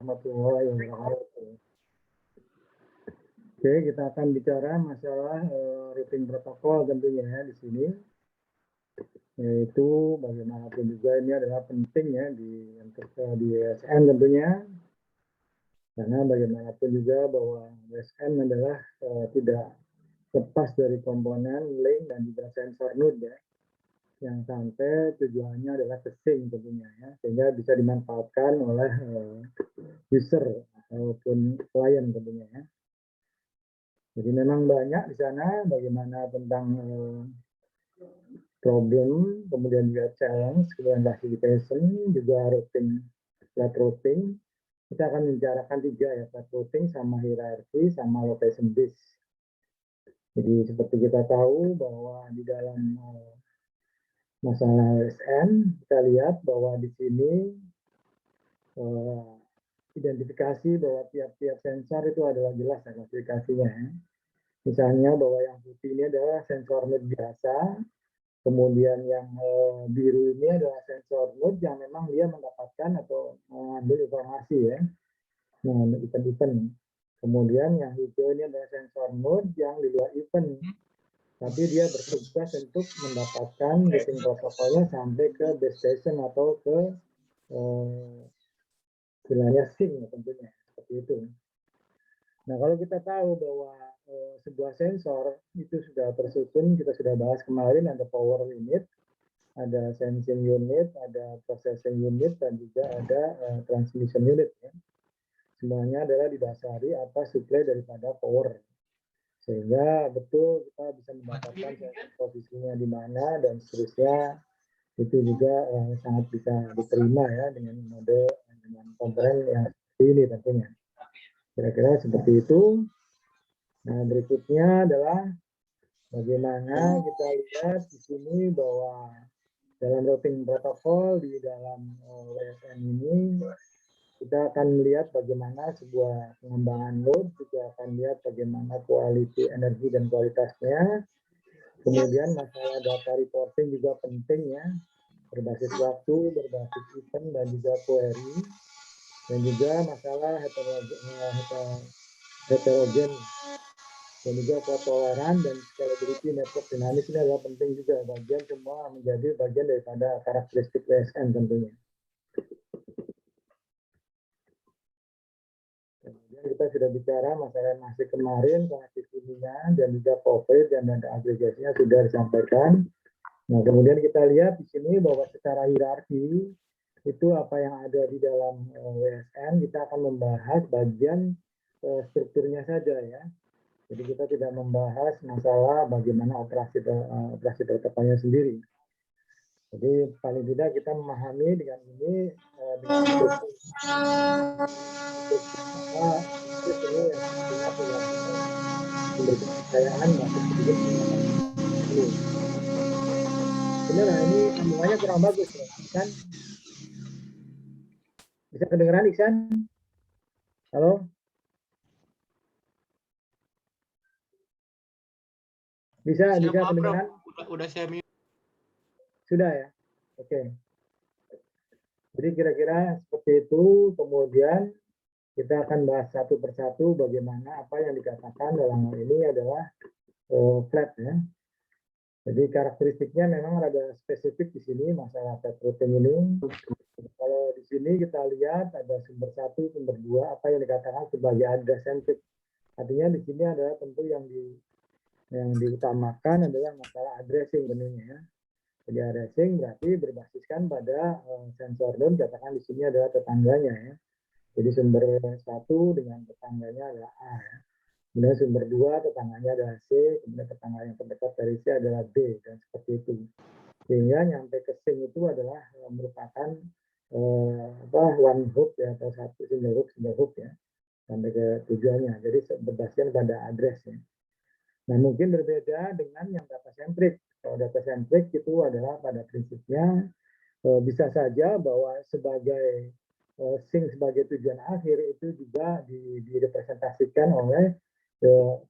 warahmatullahi wabarakatuh. Oke, kita akan bicara masalah routing protokol tentunya ya di sini, yaitu bagaimanapun juga ini adalah penting ya untuk di WSN tentunya, karena bagaimanapun juga bahwa WSN adalah tidak lepas dari komponen link dan juga sensor node ya, yang sampai tujuannya adalah ke sync tentunya ya, sehingga bisa dimanfaatkan oleh user ataupun klien tentunya ya. Jadi memang banyak di sana bagaimana tentang problem, kemudian juga challenge, kemudian classification, juga routing, flat routing. Kita akan membicarakan 3 ya, flat routing sama hierarchy sama location based. Jadi seperti kita tahu bahwa di dalam masalah OSN, kita lihat bahwa di sini identifikasi bahwa tiap-tiap sensor itu adalah jelas ya klasifikasinya. Misalnya bahwa yang putih ini adalah sensor node biasa, kemudian yang biru ini adalah sensor node yang memang dia mendapatkan atau mengambil informasi ya, event-event. Kemudian yang hijau ini adalah sensor node yang di luar event, tapi dia bertugas untuk mendapatkan routing protokolnya sampai ke base station atau ke istilahnya sync tentunya, seperti itu. Nah, kalau kita tahu bahwa sebuah sensor itu sudah tersusun, kita sudah bahas kemarin, ada power unit, ada sensing unit, ada processing unit, dan juga ada transmission unit. Ya. Semuanya adalah didasari apa suplai daripada power. Sehingga betul kita bisa mendapatkan posisinya di mana dan seterusnya, itu juga sangat bisa diterima ya dengan mode, dengan komponen yang seperti ini tentunya. Kira-kira seperti itu. Nah, berikutnya adalah bagaimana kita lihat di sini bahwa dalam routing protokol di dalam WSN ini kita akan melihat bagaimana sebuah pengembangan load, juga akan lihat bagaimana quality energi dan kualitasnya. Kemudian masalah data reporting juga penting ya, berbasis waktu, berbasis event, dan juga query. Dan juga masalah heterogen dan juga toleran dan scalability network dinamis ini adalah penting juga, bagian semua menjadi bagian daripada karakteristik WSN tentunya. Kemudian kita sudah bicara masalah masih kemarin, connectivity-nya dan juga COVID dan data agregasinya sudah disampaikan. Nah, kemudian kita lihat di sini bahwa secara hierarki itu apa yang ada di dalam WSN, kita akan membahas bagian strukturnya saja ya. Jadi kita tidak membahas masalah bagaimana operasi protokolnya sendiri. Jadi paling tidak kita memahami dengan ini dengan memberikan kepercayaan masuk sedikit ini. Benar, ini sambungannya kurang bagus loh, kan? Bisa kedengeran Iksan? Halo? Bisa kedengeran? Udah saya mute. Sudah ya? Oke. Jadi kira-kira seperti itu, kemudian kita akan bahas satu persatu bagaimana apa yang dikatakan dalam hal ini adalah flat ya. Jadi karakteristiknya memang ada spesifik di sini masalah flat routing ini. Kalau di sini kita lihat ada sumber 1, sumber 2, apa yang dikatakan sebagai address centric. Artinya di sini adalah tentu yang diutamakan adalah masalah addressing tentunya ya. Jadi addressing berarti berbasiskan pada sensor node, katakan di sini adalah tetangganya ya. Jadi sumber 1 dengan tetangganya adalah A ya. Kemudian sumber 2 tetangganya adalah C, kemudian tetangga yang terdekat dari C adalah B, dan seperti itu. Sehingga nyampe ke sync itu adalah merupakan one hook ya, atau satu single hook ya, sampai ke tujuannya. Jadi berdasarkan pada address ya. Nah, mungkin berbeda dengan yang data centric. Kalau data centric itu adalah pada prinsipnya bisa saja bahwa sebagai sync sebagai tujuan akhir itu juga direpresentasikan oleh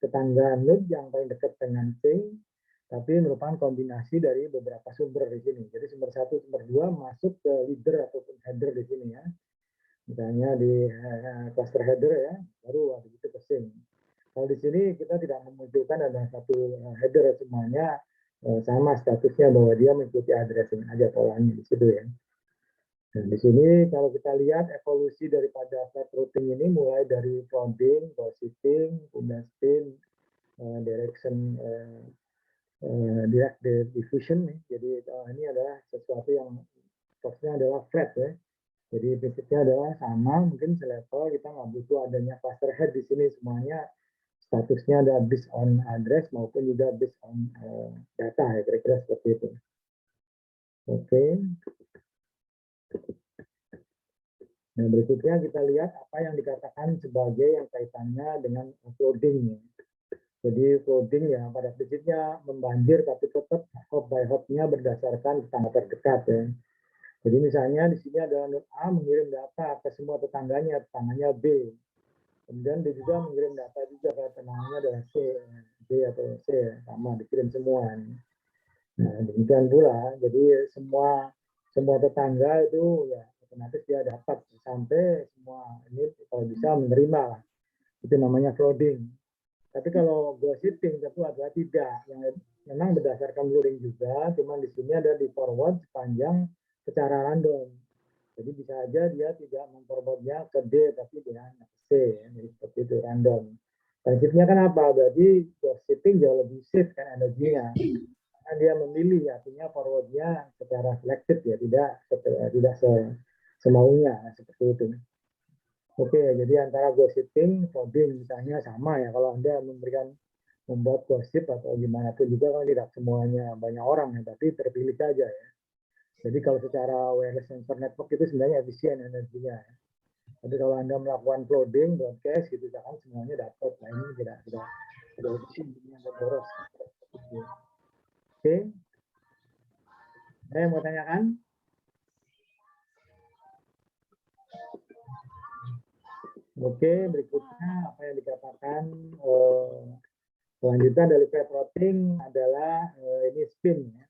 tetangga node yang paling dekat dengan sync, tapi merupakan kombinasi dari beberapa sumber di sini. Jadi sumber 1, sumber 2 masuk ke leader ataupun header di sini ya. Misalnya di cluster header ya, baru habis itu ke sync. Kalau di sini kita tidak memunculkan ada satu header, semuanya sama statusnya bahwa dia mengikuti addressing aja polanya di situ ya. Dan di sini kalau kita lihat evolusi daripada flat routing ini mulai dari clouding, gossiping, kemudian spin, direction, direct diffusion. Jadi ini adalah sesuatu yang prosesnya adalah flat ya. Jadi prinsipnya adalah sama, mungkin selevel kita nggak butuh adanya cluster head di sini, semuanya statusnya ada based on address maupun juga based on data ya, kira-kira seperti itu. Oke. Nah berikutnya kita lihat apa yang dikatakan sebagai yang kaitannya dengan flooding. Jadi flooding ya pada prinsipnya membanjir tapi tetap hop by hopnya berdasarkan tetangga terdekat ya. Jadi misalnya di sini ada node A mengirim data ke semua tetangganya B. Kemudian dia juga mengirim data juga ke tetangganya adalah C, B atau C, sama dikirim semua. Nah demikian pula, jadi semua tetangga itu ya otomatis dia dapat sampai semua ini kalau bisa menerima lah. Itu namanya flooding. Tapi kalau gossiping tentu adalah tidak, yang memang berdasarkan luring juga, cuman di sini ada di forward sepanjang secara random. Jadi bisa aja dia tidak memforwardnya ke D, tapi dia hanya ke C, ya. Jadi seperti itu, random. Prinsipnya kan apa? Berarti gossiping jauh lebih safe kan energinya. Karena dia memilih, artinya forwardnya secara selected ya, tidak semaunya, seperti itu. Oke, jadi antara gossiping, coding misalnya sama ya. Kalau Anda membuat gosip atau gimana pun juga kan tidak semuanya banyak orang ya, tapi terpilih saja ya. Jadi kalau secara wireless sensor network itu sebenarnya efisien energinya ya. Tapi kalau Anda melakukan coding, broadcast gitu kan semuanya dapat. Nah ini tidak efisien, ini agak boros. Oke. Saya mau tanyakan? Oke, berikutnya apa yang dikatakan selanjutnya dari flat routing adalah ini spin ya.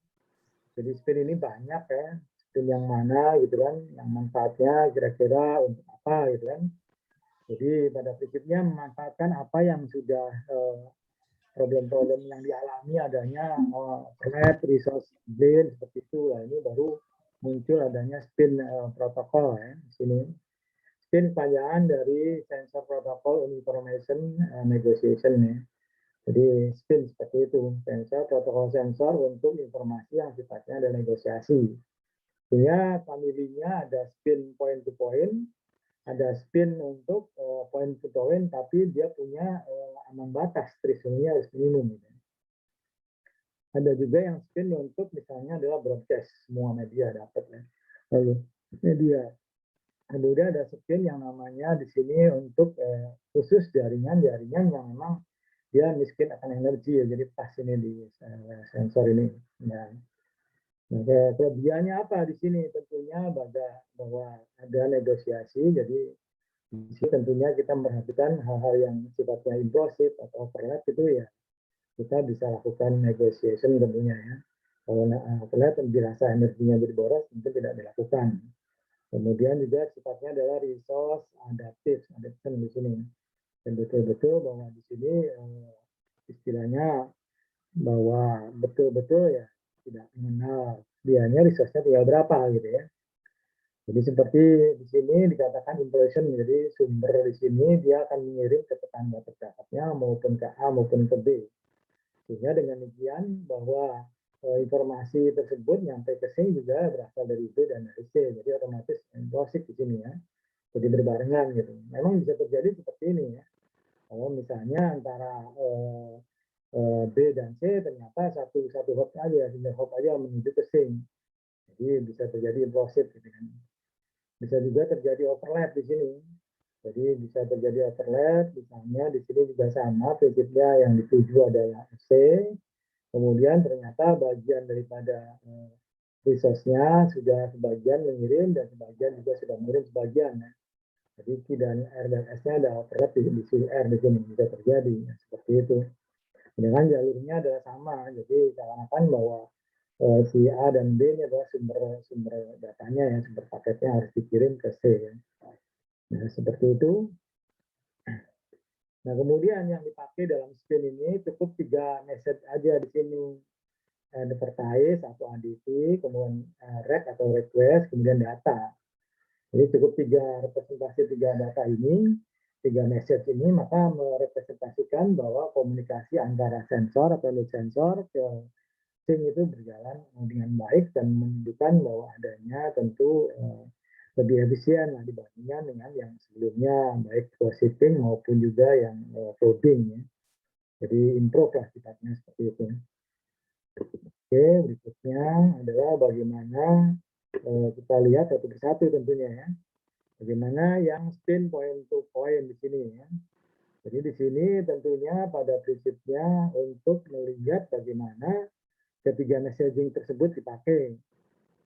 Jadi spin ini banyak ya, spin yang mana gitu kan, yang manfaatnya kira-kira untuk apa gitu kan. Jadi pada prinsipnya memanfaatkan apa yang sudah problem-problem yang dialami adanya overlap, resource drain seperti itu. Nah ini baru muncul adanya spin protokol ya di sini. Spin kepanjangan dari Sensor Protocol Information Negotiation ya. Jadi spin seperti itu, sensor, protokol sensor untuk informasi yang sifatnya ada negosiasi. Sehingga familinya ada spin point to point, ada spin untuk point to point, tapi dia punya ambang batas, thresholdnya harus minimum. Gitu. Ada juga yang spin untuk misalnya adalah broadcast, semua media dapat ya. Lalu media. Kemudian ada spin yang namanya di sini untuk khusus jaringan yang memang dia miskin akan energi ya, jadi pas ini di sensor ini. Ya. Nah, kelebihannya apa di sini? Tentunya bahwa ada negosiasi, jadi di sini tentunya kita memperhatikan hal-hal yang sifatnya impulsif atau overlap itu ya kita bisa lakukan negotiation tentunya ya. Kalau overlap dirasa energinya jadi boros, mungkin tidak dilakukan. Kemudian juga sifatnya adalah resource adaptation di sini. Dan betul-betul bahwa di sini istilahnya bahwa betul-betul ya tidak mengenal dianya resource-nya tinggal berapa gitu ya. Jadi seperti di sini dikatakan implosion, jadi sumber di sini dia akan mengirim ke tetangga terdekatnya maupun ke A maupun ke B. Sehingga dengan demikian bahwa informasi tersebut nyampe ke C juga berasal dari B dan dari C. Jadi otomatis implosif di sini ya. Jadi berbarengan gitu. Memang bisa terjadi seperti ini ya. Kalau misalnya antara B dan C ternyata satu hop aja, single hop aja menuju ke sync. Jadi bisa terjadi implosif gitu kan. Bisa juga terjadi overlap di sini. Jadi bisa terjadi overlap, misalnya di sini juga sama prinsipnya yang dituju adalah C, kemudian ternyata bagian daripada resource-nya sudah sebagian mengirim dan sebagian juga sudah mengirim sebagian. Jadi Q dan R dan S-nya ada overlap di sini R di sini bisa terjadi seperti itu. Dengan jalurnya adalah sama, jadi seakan-akan bahwa si A dan B ini adalah sumber datanya ya, sumber paketnya harus dikirim ke C. Ya. Nah, seperti itu. Nah, kemudian yang dipakai dalam spin ini cukup 3 message aja di sini. Advertise atau ADT, kemudian rec atau request, kemudian data. Jadi cukup 3 representasi 3 data ini, 3 message ini, maka merepresentasikan bahwa komunikasi antara sensor atau load sensor ke sync itu berjalan dengan baik dan menunjukkan bahwa adanya tentu lebih efisien lah dibandingkan dengan yang sebelumnya, baik shipping maupun juga yang loading ya. Jadi improve lah sifatnya seperti itu. Oke, berikutnya adalah bagaimana kita lihat satu persatu tentunya ya. Bagaimana yang spin point to point di sini ya. Jadi di sini tentunya pada prinsipnya untuk melihat bagaimana ketiga messaging tersebut dipakai.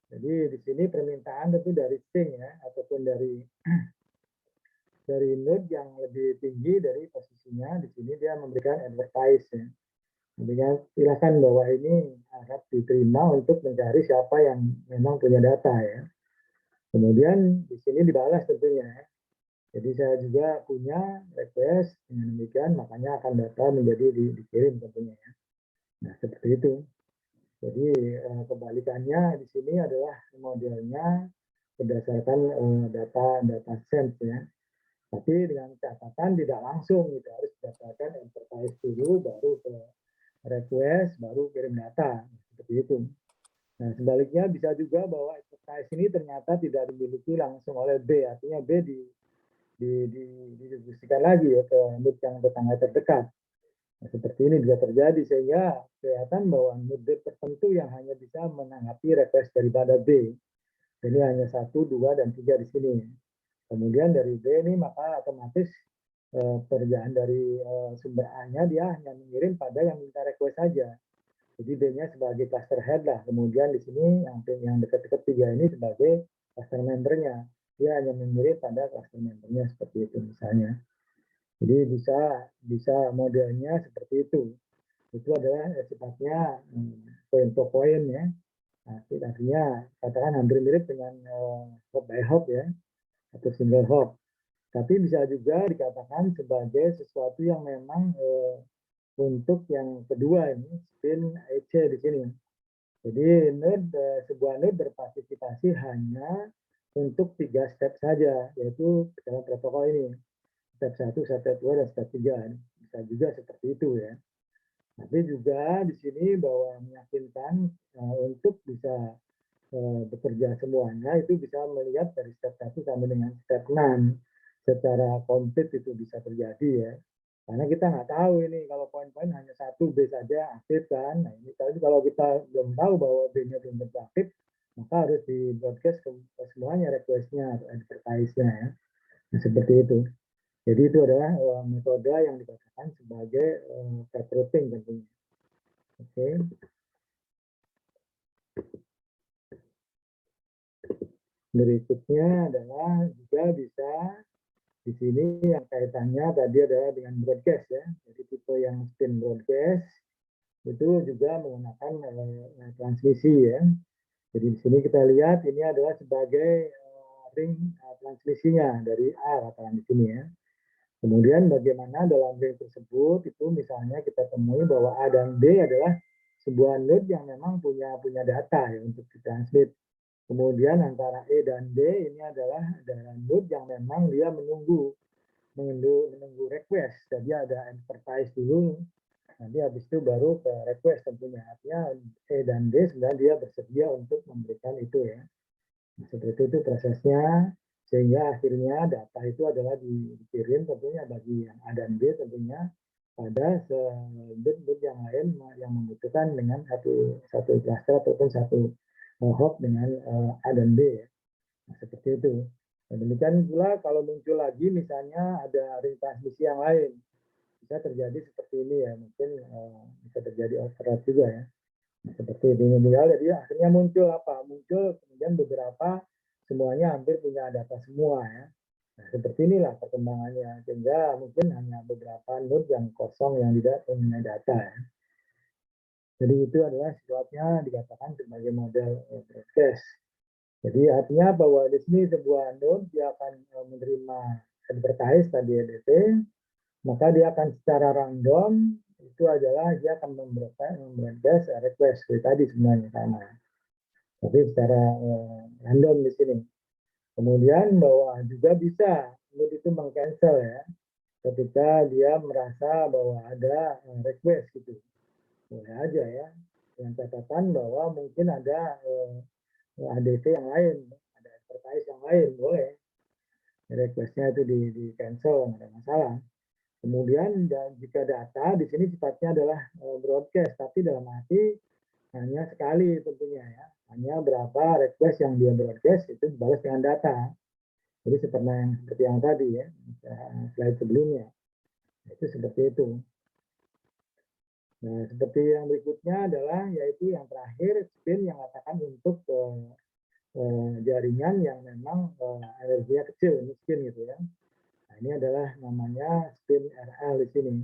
Jadi di sini permintaan tentu dari sync ya, ataupun dari node yang lebih tinggi dari posisinya. Di sini dia memberikan advertise ya. Kemudian silakan bahwa ini harap diterima untuk mencari siapa yang memang punya data ya. Kemudian di sini dibalas tentunya ya. Jadi saya juga punya request dengan demikian makanya akan data menjadi dikirim tentunya ya. Nah seperti itu. Jadi kebalikannya di sini adalah modelnya berdasarkan data sense ya. Tapi dengan catatan tidak langsung gitu harus berdasarkan enterprise dulu baru ke request baru kirim data seperti itu. Nah sebaliknya bisa juga bahwa enterprise ini ternyata tidak dimiliki langsung oleh B, artinya B didistribusikan lagi ya ke node yang tetangga terdekat. Nah, seperti ini bisa terjadi sehingga kelihatan bahwa node tertentu yang hanya bisa menanggapi request daripada B. Ini hanya 1, 2, dan 3 di sini. Kemudian dari B ini maka otomatis pekerjaan dari sumber A-nya dia hanya mengirim pada yang minta request saja. Jadi B-nya sebagai cluster head lah. Kemudian di sini yang dekat-dekat 3 ini sebagai cluster membernya. Dia hanya mengirim pada cluster membernya seperti itu misalnya. Jadi bisa modelnya seperti itu. Itu adalah sifatnya point to point ya. Nah, artinya katakan hampir mirip dengan hop by hop ya atau single hop. Tapi bisa juga dikatakan sebagai sesuatu yang memang untuk yang kedua ini spin EC di sini. Jadi sebuah node berpartisipasi hanya untuk 3 step saja, yaitu dalam protokol ini. Step 1, step 2, dan step 3. Bisa juga seperti itu ya. Tapi juga di sini bahwa meyakinkan untuk bisa bekerja semuanya itu bisa melihat dari step 1 sampai dengan step 6 secara komplit itu bisa terjadi ya. Karena kita nggak tahu ini kalau poin-poin hanya 1 B saja aktif kan. Nah ini kalau kita belum tahu bahwa B-nya belum tentu aktif, maka harus di broadcast ke semuanya request-nya atau advertise-nya ya. Nah, seperti itu. Jadi itu adalah metode yang dikatakan sebagai type routing tentunya. Oke. Berikutnya adalah juga bisa di sini yang kaitannya tadi adalah dengan broadcast ya. Jadi tipe yang spin broadcast itu juga menggunakan transmisi ya. Jadi di sini kita lihat ini adalah sebagai ring transmisinya dari A katakan di sini ya. Kemudian bagaimana dalam ring tersebut itu misalnya kita temui bahwa A dan B adalah sebuah node yang memang punya data ya untuk ditransmit. Kemudian antara E dan D ini adalah node yang memang dia menunggu request. Jadi ada enterprise dulu, nanti habis itu baru ke request tentunya. Artinya E dan D sebenarnya dia bersedia untuk memberikan itu ya. Nah, seperti itu prosesnya, sehingga akhirnya data itu adalah dikirim tentunya bagi yang A dan B tentunya pada bit yang lain yang membutuhkan dengan satu cluster ataupun satu hop dengan A dan B ya. Nah, seperti itu. Nah, demikian pula kalau muncul lagi misalnya ada ring transmisi yang lain, bisa terjadi seperti ini ya, mungkin bisa terjadi overload juga ya. Nah, seperti itu. Jadi akhirnya muncul apa? Muncul kemudian beberapa semuanya hampir punya data semua ya. Nah, seperti inilah perkembangannya. Sehingga mungkin hanya beberapa node yang kosong yang tidak punya data ya. Jadi itu adalah sebabnya dikatakan sebagai model broadcast. Jadi artinya bahwa di sini sebuah node dia akan menerima advertise tadi EDT, maka dia akan secara random itu adalah dia akan memberikan request seperti tadi sebenarnya sama. Tapi secara random di sini. Kemudian bahwa juga bisa node itu meng-cancel ya ketika dia merasa bahwa ada request gitu. Boleh aja ya. Dengan catatan bahwa mungkin ada ADT yang lain, ada advertise yang lain, boleh. Requestnya itu di cancel, nggak ada masalah. Kemudian jika data di sini sifatnya adalah broadcast, tapi dalam arti hanya sekali tentunya ya. Hanya berapa request yang dia broadcast itu dibalas dengan data. Jadi seperti yang tadi ya, slide sebelumnya. Itu seperti itu. Nah, seperti yang berikutnya adalah yaitu yang terakhir spin yang katakan untuk jaringan yang memang energinya kecil, miskin gitu ya. Nah, ini adalah namanya spin RL di sini.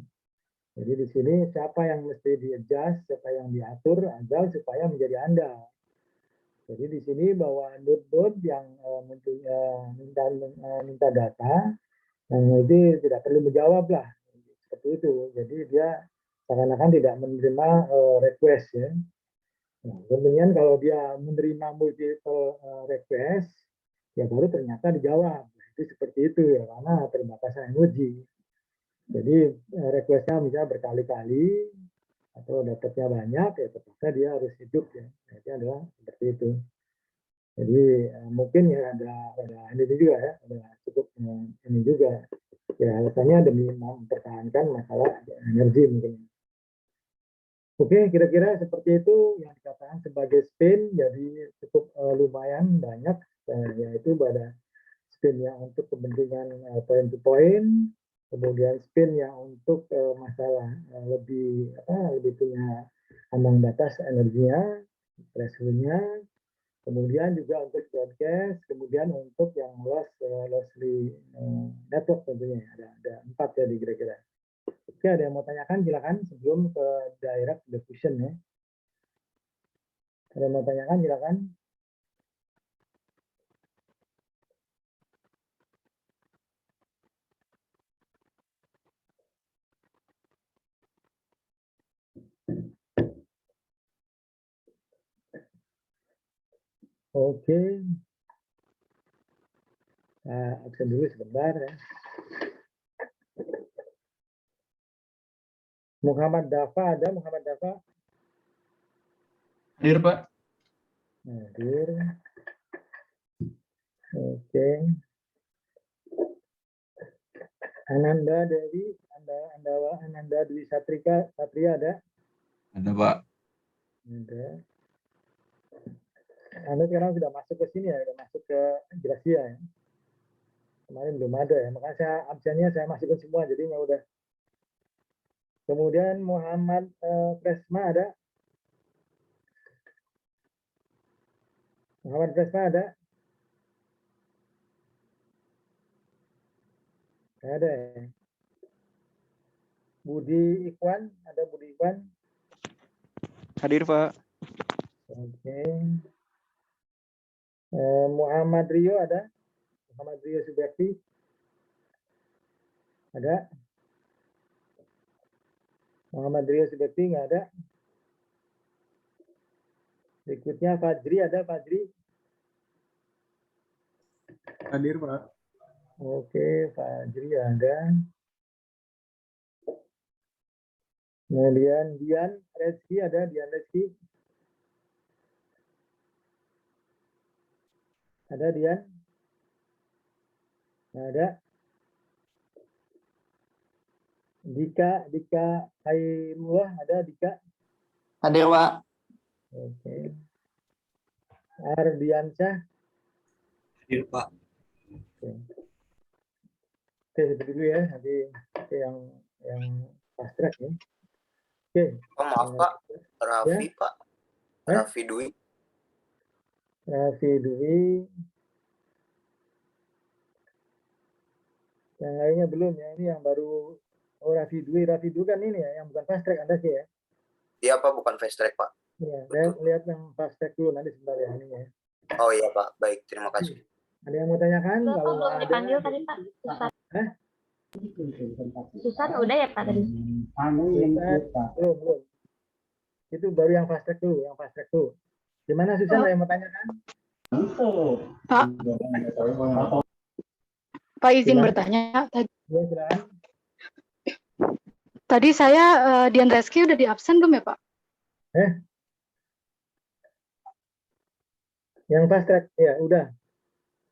Jadi di sini siapa yang mesti di-adjust, siapa yang diatur agar supaya menjadi andal. Jadi di sini bahwa node-node yang minta data, itu tidak perlu menjawab lah. Seperti itu. Jadi dia seakan-akan tidak menerima request ya. Nah, kemudian kalau dia menerima multiple request, ya baru ternyata dijawab. Itu seperti itu ya, karena terbatasan energi. Jadi requestnya misalnya berkali-kali, atau dapatnya banyak, ya terpaksa dia harus hidup ya. Itu adalah seperti itu. Jadi mungkin ya ada ini juga ya, ada cukup ini juga. Ya alasannya demi mempertahankan masalah energi mungkin. Oke, kira-kira seperti itu yang dikatakan sebagai spin, jadi cukup lumayan banyak, yaitu pada spin yang untuk kepentingan point to point, kemudian spin yang untuk masalah lebih punya ambang batas energinya, threshold-nya, kemudian juga untuk broadcast, kemudian untuk yang lossy network tentunya ada 4 jadi kira-kira. Oke, ada yang mau tanyakan silakan sebelum ke direct diffusion ya. Ada yang mau tanyakan silakan. Oke. Absen dulu sebentar ya. Muhammad Dafa ada, Muhammad Dafa? Hadir, Pak. Hadir. Oke. Ananda Dewi, Ananda Dwi Satria ada? Ada, Pak. Ada. Anda sekarang sudah masuk ke sini ya, sudah masuk ke Gracia ya. Kemarin belum ada ya, makanya saya absennya saya masukin semua, jadinya udah. Kemudian Muhammad Presma ada? Muhammad Presma ada? Ada ya. Budi Ikhwan, ada Budi Ikhwan? Hadir, Pak. Oke. Muhammad Rio ada? Muhammad Rio Subekti? Ada? Muhammad Rio Subekti nggak ada? Berikutnya Fajri ada, Fajri? Hadir, Pak. Oke, Fajri ada. Kemudian Dian Reski ada, Dian Reski? Ada Dian? Nggak ada. Dika Hairullah ada, Dika? Hadir, Pak. Oke. Ardiansyah? Hadir, Pak. Oke. Oke, seperti dulu ya, nanti yang fast track ya. Oke. Oh, maaf, Pak. Raffi, Ya? Pak. Hah? Raffi Dwi. Raffi Dwi. Yang lainnya belum ya, ini yang baru. Oh, Raffi Dwi kan ini ya, yang bukan fast track Anda sih ya? Iya, Pak, bukan fast track, Pak. Iya, saya lihat yang fast track dulu nanti sebentar ya ini ya. Oh iya Pak, baik, terima kasih. Ada yang mau tanyakan? Bapak Kalau belum ada, dipanggil tadi Pak. Susan. Susan udah ya Pak tadi? belum. Itu baru yang fast track dulu, Gimana Susan, ada yang mau tanyakan? Pak izin Silakan. bertanya. Ya, silakan. Tadi saya di Andreski udah di absen belum ya Pak? Yang fast track, ya udah.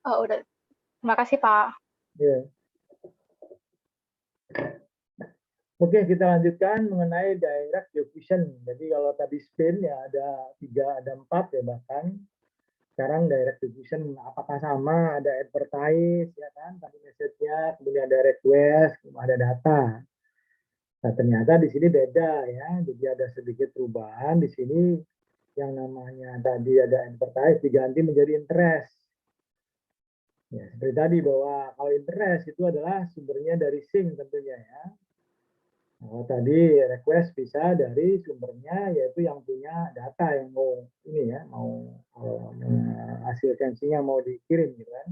Oh udah. Terima kasih Pak. Ya. Oke, kita lanjutkan mengenai direct diffusion. Jadi kalau tadi spin ya ada 3, ada 4 ya bahkan. Sekarang direct diffusion apakah sama? Ada advertise ya kan, tadi message-nya, kemudian ada request, kemudian ada data. Nah, ternyata di sini beda ya. Jadi ada sedikit perubahan di sini, yang namanya tadi ada advertise diganti menjadi interest. Ya, seperti tadi bahwa kalau interest itu adalah sumbernya dari sync tentunya ya. Nah, tadi request bisa dari sumbernya yaitu yang punya data yang mau ini ya, mau hasil tensinya mau dikirim gitu kan.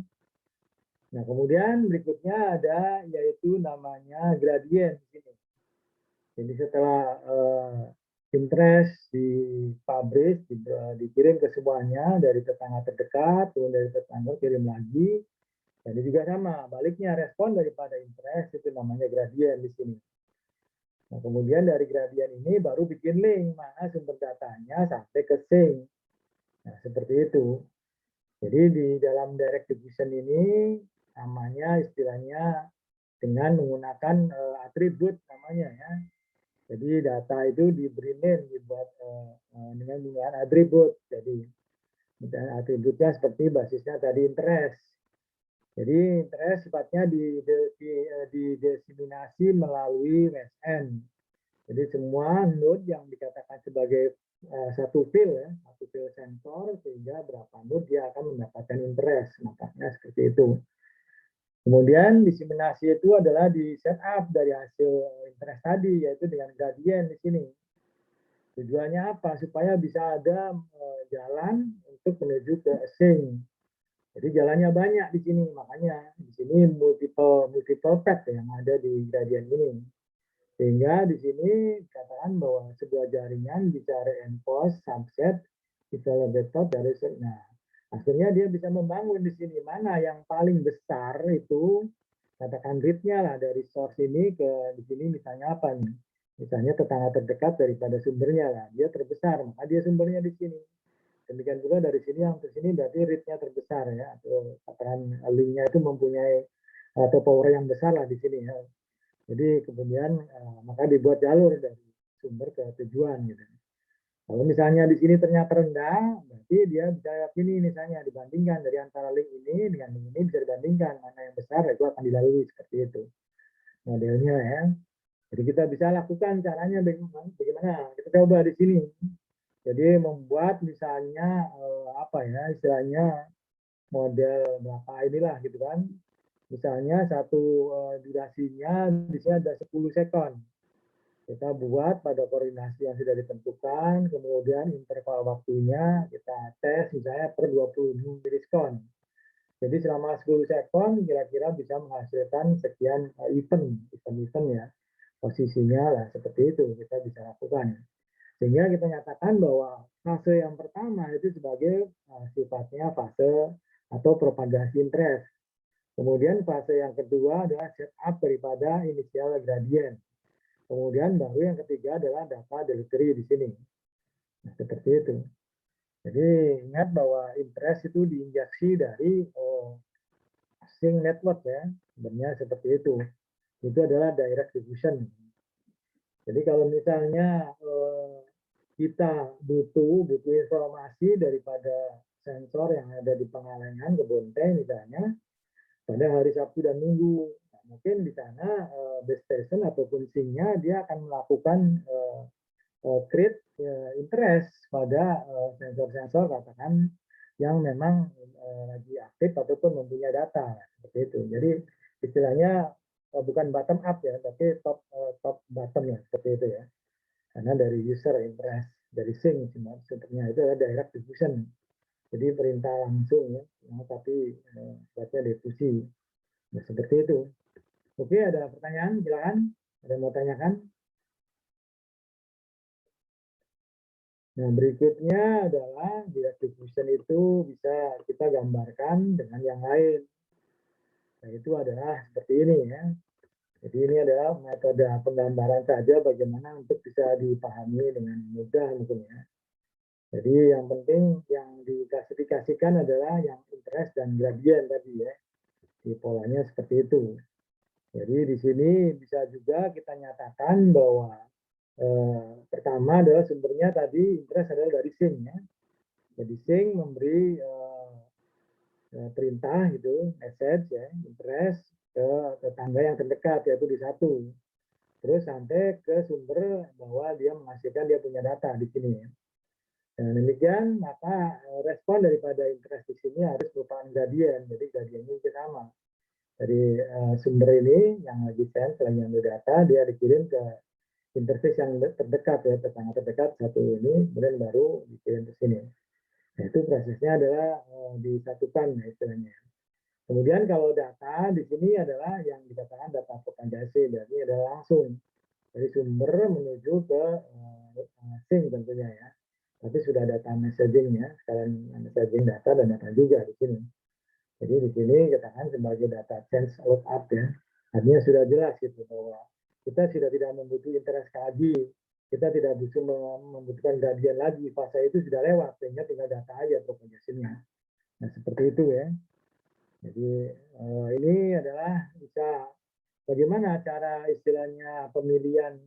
Nah, kemudian berikutnya ada yaitu namanya gradient di sini. Jadi setelah interest dipublish, dikirim ke semuanya dari tetangga terdekat, kemudian dari tetangga kirim lagi. Jadi juga sama, baliknya respon daripada interest itu namanya gradient di sini. Nah, kemudian dari gradient ini baru bikin link mana sumber datanya sampai ke sync. Nah, seperti itu. Jadi di dalam direct diffusion ini namanya istilahnya dengan menggunakan atribut namanya ya. Jadi data itu diberi name, dibuat dengan menggunakan atribut. Jadi atributnya seperti basisnya tadi interest. Jadi interest sifatnya didesiminasi melalui MSN. Jadi semua node yang dikatakan sebagai satu field ya, satu field sensor, sehingga berapa node dia akan mendapatkan interest. Makanya seperti itu. Kemudian diseminasi itu adalah di setup dari hasil interest tadi, yaitu dengan gradient di sini. Tujuannya apa? Supaya bisa ada jalan untuk menuju ke sync. Jadi jalannya banyak di sini, makanya di sini multiple path yang ada di gradient ini. Sehingga di sini dikatakan bahwa sebuah jaringan bisa reinforce subset evaluator dari nah, akhirnya dia bisa membangun di sini mana yang paling besar itu katakan read-nya lah dari source ini ke di sini misalnya apa nih? Misalnya tetangga terdekat daripada sumbernya lah, dia terbesar, maka dia sumbernya di sini. Demikian juga dari sini yang ke sini berarti read-nya terbesar ya, atau katakan link-nya itu mempunyai atau power yang besar lah di sini ya. Jadi kemudian maka dibuat jalur dari sumber ke tujuan gitu. Kalau misalnya di sini ternyata rendah, berarti dia bisa lihat ini misalnya dibandingkan dari antara link ini dengan link ini bisa dibandingkan mana yang besar itu akan dilalui seperti itu modelnya ya. Jadi kita bisa lakukan caranya bagaimana? Kita coba di sini. Jadi membuat misalnya apa ya istilahnya model berapa inilah gitu kan. Misalnya satu durasinya di sini ada 10 sekon. Kita buat pada koordinasi yang sudah ditentukan, kemudian interval waktunya kita tes misalnya per 20 milisekon. Jadi selama 10 sekon kira-kira bisa menghasilkan sekian event ya. Posisinya lah seperti itu kita bisa lakukan. Sehingga kita nyatakan bahwa fase yang pertama itu sebagai sifatnya fase atau propagasi interest. Kemudian fase yang kedua adalah setup daripada initial gradient. Kemudian baru yang ketiga adalah data delivery di sini. Nah, seperti itu. Jadi ingat bahwa interest itu diinjeksi dari sync network ya. Sebenarnya seperti itu. Itu adalah direct diffusion. Jadi kalau misalnya kita butuh informasi daripada sensor yang ada di Pangalengan, Kebon Teh misalnya, pada hari Sabtu dan Minggu. Nah, mungkin di sana base station ataupun SIM-nya dia akan melakukan create interest pada sensor-sensor katakan yang memang lagi aktif ataupun mempunyai data seperti itu. Jadi istilahnya bukan bottom up ya, tapi top bottom ya seperti itu ya. Karena dari user interest dari sync sebenarnya itu adalah direct diffusion. Jadi perintah langsung ya, tapi sifatnya difusi. Nah, seperti itu. Oke, ada pertanyaan? Silakan. Ada yang mau tanyakan? Nah, berikutnya adalah direct diffusion itu bisa kita gambarkan dengan yang lain. Nah, itu adalah seperti ini ya. Jadi ini adalah metode penggambaran saja bagaimana untuk bisa dipahami dengan mudah mungkin ya. Jadi yang penting yang diklasifikasikan adalah yang interest dan gradient tadi ya. Di polanya seperti itu. Jadi di sini bisa juga kita nyatakan bahwa pertama adalah sumbernya tadi interest adalah dari sing ya. Jadi sing memberi perintah gitu, message ya, interest ke tetangga yang terdekat yaitu di 1. Terus sampai ke sumber bahwa dia menghasilkan dia punya data di sini ya. Dan demikian maka respon daripada interest di sini harus merupakan gradient. Jadi gradiennya itu sama. Dari sumber ini yang lagi send lagi ambil data dia dikirim ke interface yang terdekat ya, tetangga terdekat 1 ini, kemudian baru dikirim ke sini. Nah, itu prosesnya adalah disatukan ya, istilahnya. Kemudian kalau data di sini adalah yang dikatakan data propagasi, jadi adalah langsung dari sumber menuju ke sing tentunya ya. Tapi sudah data messaging-nya, sekalian messaging data dan data juga di sini. Jadi di sini katakan sebagai data change lookup ya, artinya sudah jelas gitu bahwa kita sudah tidak membutuhkan interest lagi, kita tidak butuh membutuhkan gradient lagi, fase itu sudah lewat, sehingga tinggal data aja propagasinya. Nah seperti itu ya. Jadi ini adalah bisa bagaimana cara istilahnya pemilihan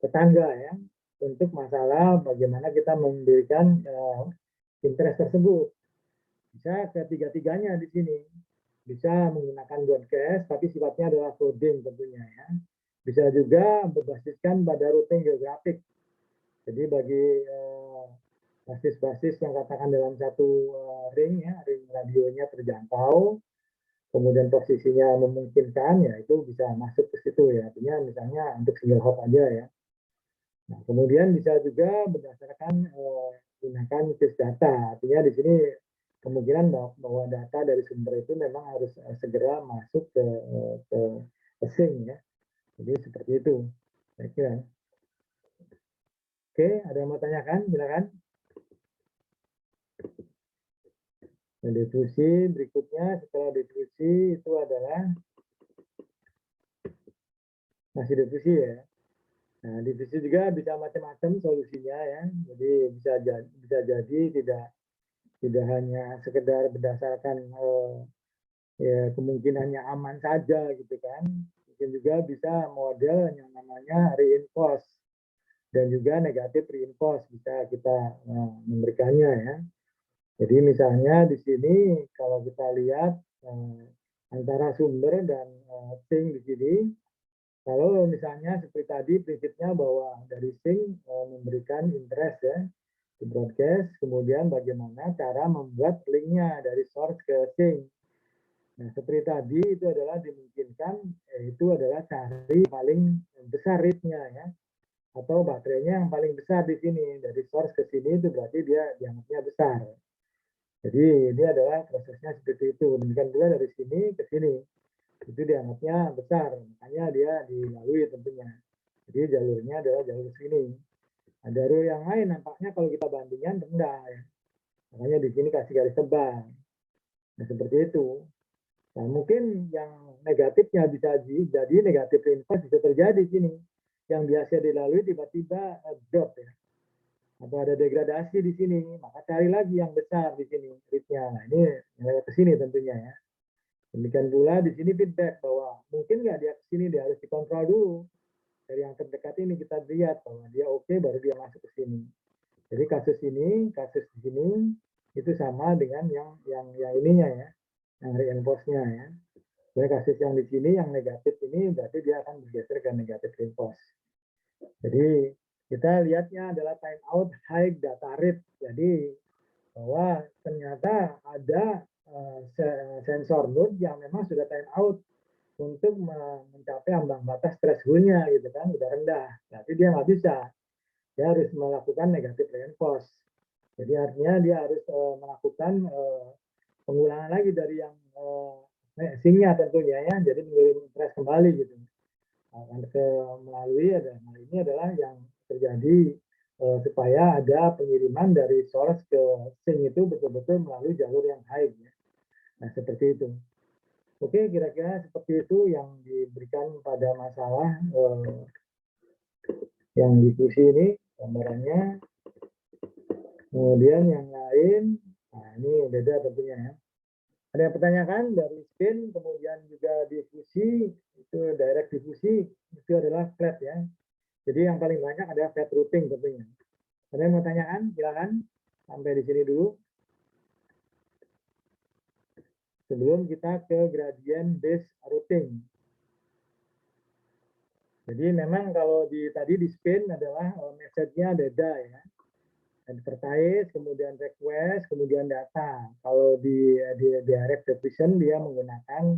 tetangga ya untuk masalah bagaimana kita mendirikan interest tersebut. Bisa ketiga-tiganya di sini. Bisa menggunakan broadcast, tapi sifatnya adalah coding tentunya ya. Bisa juga berbasiskan pada routing geografik. Jadi bagi basis-basis yang katakan dalam satu ring ya, ring radionya terjangkau, kemudian posisinya memungkinkan ya itu bisa masuk ke situ ya. Artinya misalnya untuk single hop aja ya. Nah, kemudian bisa juga berdasarkan gunakan case data. Artinya di sini kemungkinan bahwa data dari sumber itu memang harus segera masuk ke sing ya. Jadi seperti itu. Saya kira. Oke, ada yang mau tanyakan? Silakan. Nah, diffusi berikutnya setelah diffusi itu adalah masih diffusi ya. Nah, diffusi juga bisa macam-macam solusinya ya. Jadi bisa jadi tidak hanya sekedar berdasarkan ya kemungkinannya aman saja gitu kan. Mungkin juga bisa model yang namanya reinforce dan juga negatif reinforce bisa kita memberikannya ya. Jadi misalnya di sini kalau kita lihat antara sumber dan sing di sini, kalau misalnya seperti tadi prinsipnya bahwa dari sing memberikan interest ya di broadcast, kemudian bagaimana cara membuat linknya dari source ke sing. Nah seperti tadi itu adalah dimungkinkan itu adalah cari paling besar rate-nya ya, atau baterainya yang paling besar di sini dari source ke sini itu berarti dia dianggapnya besar. Jadi ini adalah prosesnya seperti itu. Demikian pula dari sini ke sini. Itu dianggapnya besar. Makanya dia dilalui tentunya. Jadi jalurnya adalah jalur sini. Nah, jalur yang lain nampaknya kalau kita bandingkan rendah. Ya. Makanya di sini kasih garis tebal. Nah seperti itu. Nah mungkin yang negatifnya bisa jadi negatif reinforce bisa terjadi di sini. Yang biasa dilalui tiba-tiba drop ya. Atau ada degradasi di sini, maka cari lagi yang besar di sini rate-nya. Nah, ini lewat ke sini tentunya ya. Demikian pula di sini feedback bahwa mungkin nggak dia ke sini, dia harus dikontrol dulu. Dari yang terdekat ini kita lihat bahwa dia oke, baru dia masuk ke sini. Jadi kasus ini, kasus di sini itu sama dengan yang ininya ya, yang reinforce-nya ya. Jadi kasus yang di sini yang negatif ini berarti dia akan bergeser ke negatif reinforce. Jadi kita lihatnya adalah time out high data rate. Jadi bahwa ternyata ada sensor node yang memang sudah time out untuk mencapai ambang batas threshold-nya gitu kan, udah rendah. Berarti dia nggak bisa. Dia harus melakukan negative reinforce. Jadi artinya dia harus melakukan pengulangan lagi dari yang sing-nya tentunya ya, jadi mengirim interest kembali gitu. Melalui nah ini adalah yang terjadi supaya ada pengiriman dari source ke sing itu betul-betul melalui jalur yang high ya. Nah seperti itu. Oke, kira-kira seperti itu yang diberikan pada masalah yang diskusi ini gambarannya. Kemudian yang lain, nah ini beda tentunya ya. Ada yang pertanyakan dari spin, kemudian juga difusi, itu direct difusi, itu adalah flat ya. Jadi yang paling banyak adalah flat routing tentunya. Ada yang mau tanyakan? Silakan. Sampai di sini dulu. Sebelum kita ke gradient based routing. Jadi memang kalau tadi di spin adalah message-nya beda ya. Advertise, kemudian request, kemudian data. Kalau di direct division dia menggunakan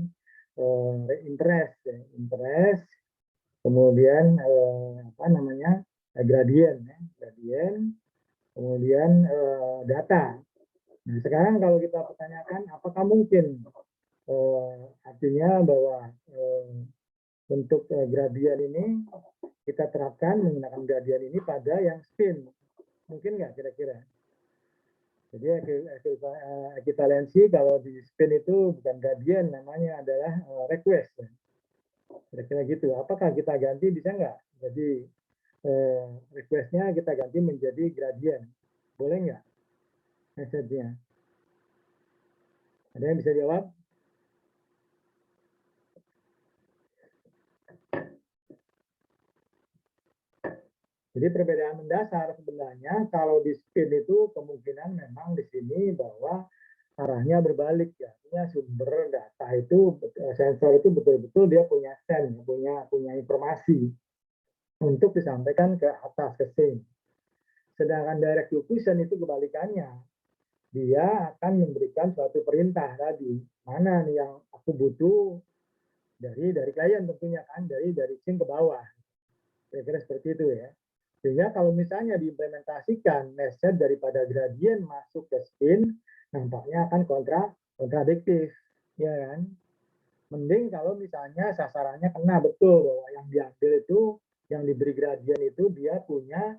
interest, ya. Interest, kemudian apa namanya gradient, ya. Gradient, kemudian data. Nah, sekarang kalau kita pertanyakan, apakah mungkin artinya bahwa untuk gradient ini kita terapkan menggunakan gradient ini pada yang spin? Mungkin nggak kira-kira? Jadi ekivalensi kalau di spin itu bukan gradient, namanya adalah request. Kira-kira gitu. Apakah kita ganti, bisa nggak? Jadi requestnya kita ganti menjadi gradient. Boleh nggak? Message-nya. Ada yang bisa jawab? Jadi perbedaan mendasar sebenarnya kalau di spin itu kemungkinan memang di sini bahwa arahnya berbalik ya. Artinya sumber data itu sensor itu betul-betul dia punya send, punya informasi untuk disampaikan ke atas ke sing. Sedangkan direct diffusion itu kebalikannya. Dia akan memberikan suatu perintah tadi. Mana nih yang aku butuh dari klien tentunya kan, dari sing ke bawah. Kira-kira seperti itu ya. Sehingga kalau misalnya diimplementasikan message daripada gradient masuk ke spin, nampaknya akan kontradiktif, ya kan? Mending kalau misalnya sasarannya kena betul bahwa yang diambil itu, yang diberi gradient itu dia punya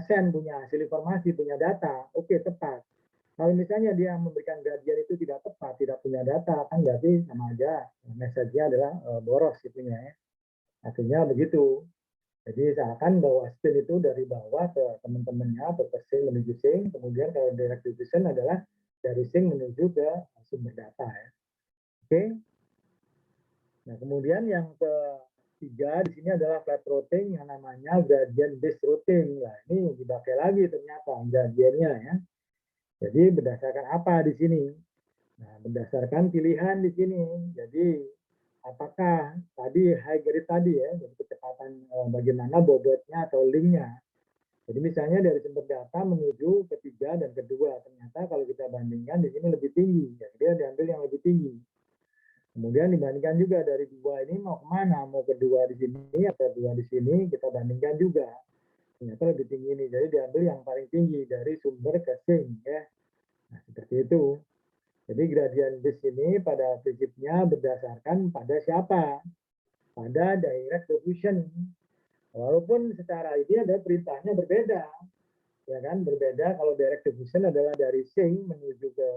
send, punya hasil informasi, punya data, oke tepat. Kalau misalnya dia memberikan gradient itu tidak tepat, tidak punya data, kan berarti sama aja message-nya adalah boros itunya ya. Artinya begitu. Jadi seakan bahwa spin itu dari bawah ke teman-temannya, ke sing menuju sing, kemudian kalau direct division adalah dari sing menuju ke sumber data ya. Oke. Nah, kemudian yang ketiga di sini adalah flat routing yang namanya gradient based routing. Nah, ini dipakai lagi ternyata gradientnya ya. Jadi berdasarkan apa di sini? Nah, berdasarkan pilihan di sini. Jadi apakah tadi high grade tadi ya, jadi kecepatan bagaimana bobotnya atau linknya. Jadi misalnya dari sumber data menuju ketiga dan kedua, ternyata kalau kita bandingkan di sini lebih tinggi, ya dia diambil yang lebih tinggi. Kemudian dibandingkan juga dari dua ini mau kemana, mau kedua di sini atau dua di sini, kita bandingkan juga. Ternyata lebih tinggi ini, jadi diambil yang paling tinggi dari sumber ke sing ya. Nah seperti itu. Jadi gradient based ini pada prinsipnya berdasarkan pada siapa? Pada direct diffusion. Walaupun secara ini ada perintahnya berbeda. Ya kan, berbeda kalau direct diffusion adalah dari sing menuju ke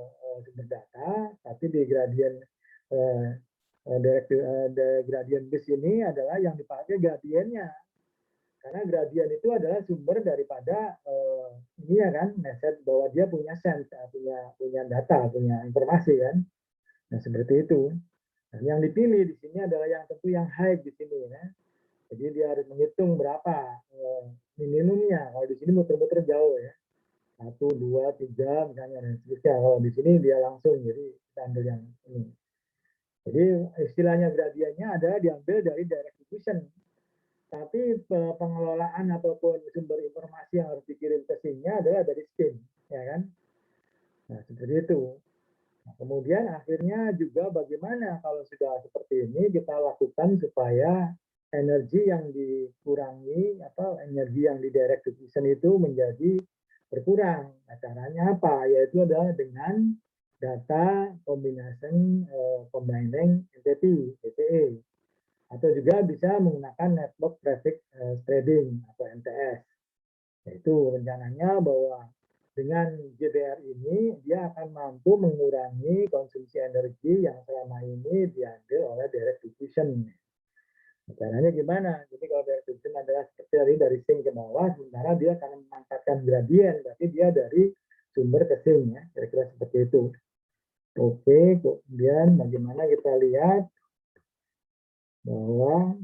sumber data, tapi di gradient gradient based ini adalah yang dipakai gradientnya. Karena gradient itu adalah sumber daripada ini ya kan, message bahwa dia punya sense, punya data, punya informasi kan. Nah seperti itu. Dan yang dipilih di sini adalah yang tentu yang high di sini ya. Jadi dia harus menghitung berapa minimumnya. Kalau di sini muter-muter jauh ya. 1, 2, 3 misalnya dan seterusnya. Kalau di sini dia langsung, jadi kita ambil yang ini. Jadi istilahnya gradiennya adalah diambil dari direct diffusion. Tapi pengelolaan ataupun sumber informasi yang harus dikirim ke singnya adalah dari spin, ya kan? Nah, seperti itu. Nah, kemudian akhirnya juga bagaimana kalau sudah seperti ini kita lakukan supaya energi yang dikurangi atau energi yang di direct diffusion itu menjadi berkurang. Nah, caranya apa? Yaitu adalah dengan data combination combining entity (DCE), atau juga bisa menggunakan network traffic trading atau NTS. Yaitu rencananya bahwa dengan JDR ini dia akan mampu mengurangi konsumsi energi yang selama ini diambil oleh direct diffusion. Caranya gimana? Jadi kalau direct diffusion adalah seperti dari sink ke bawah, sementara dia akan memanfaatkan gradien, berarti dia dari sumber ke sink ya, kira-kira seperti itu. Oke, kemudian bagaimana kita lihat bahwa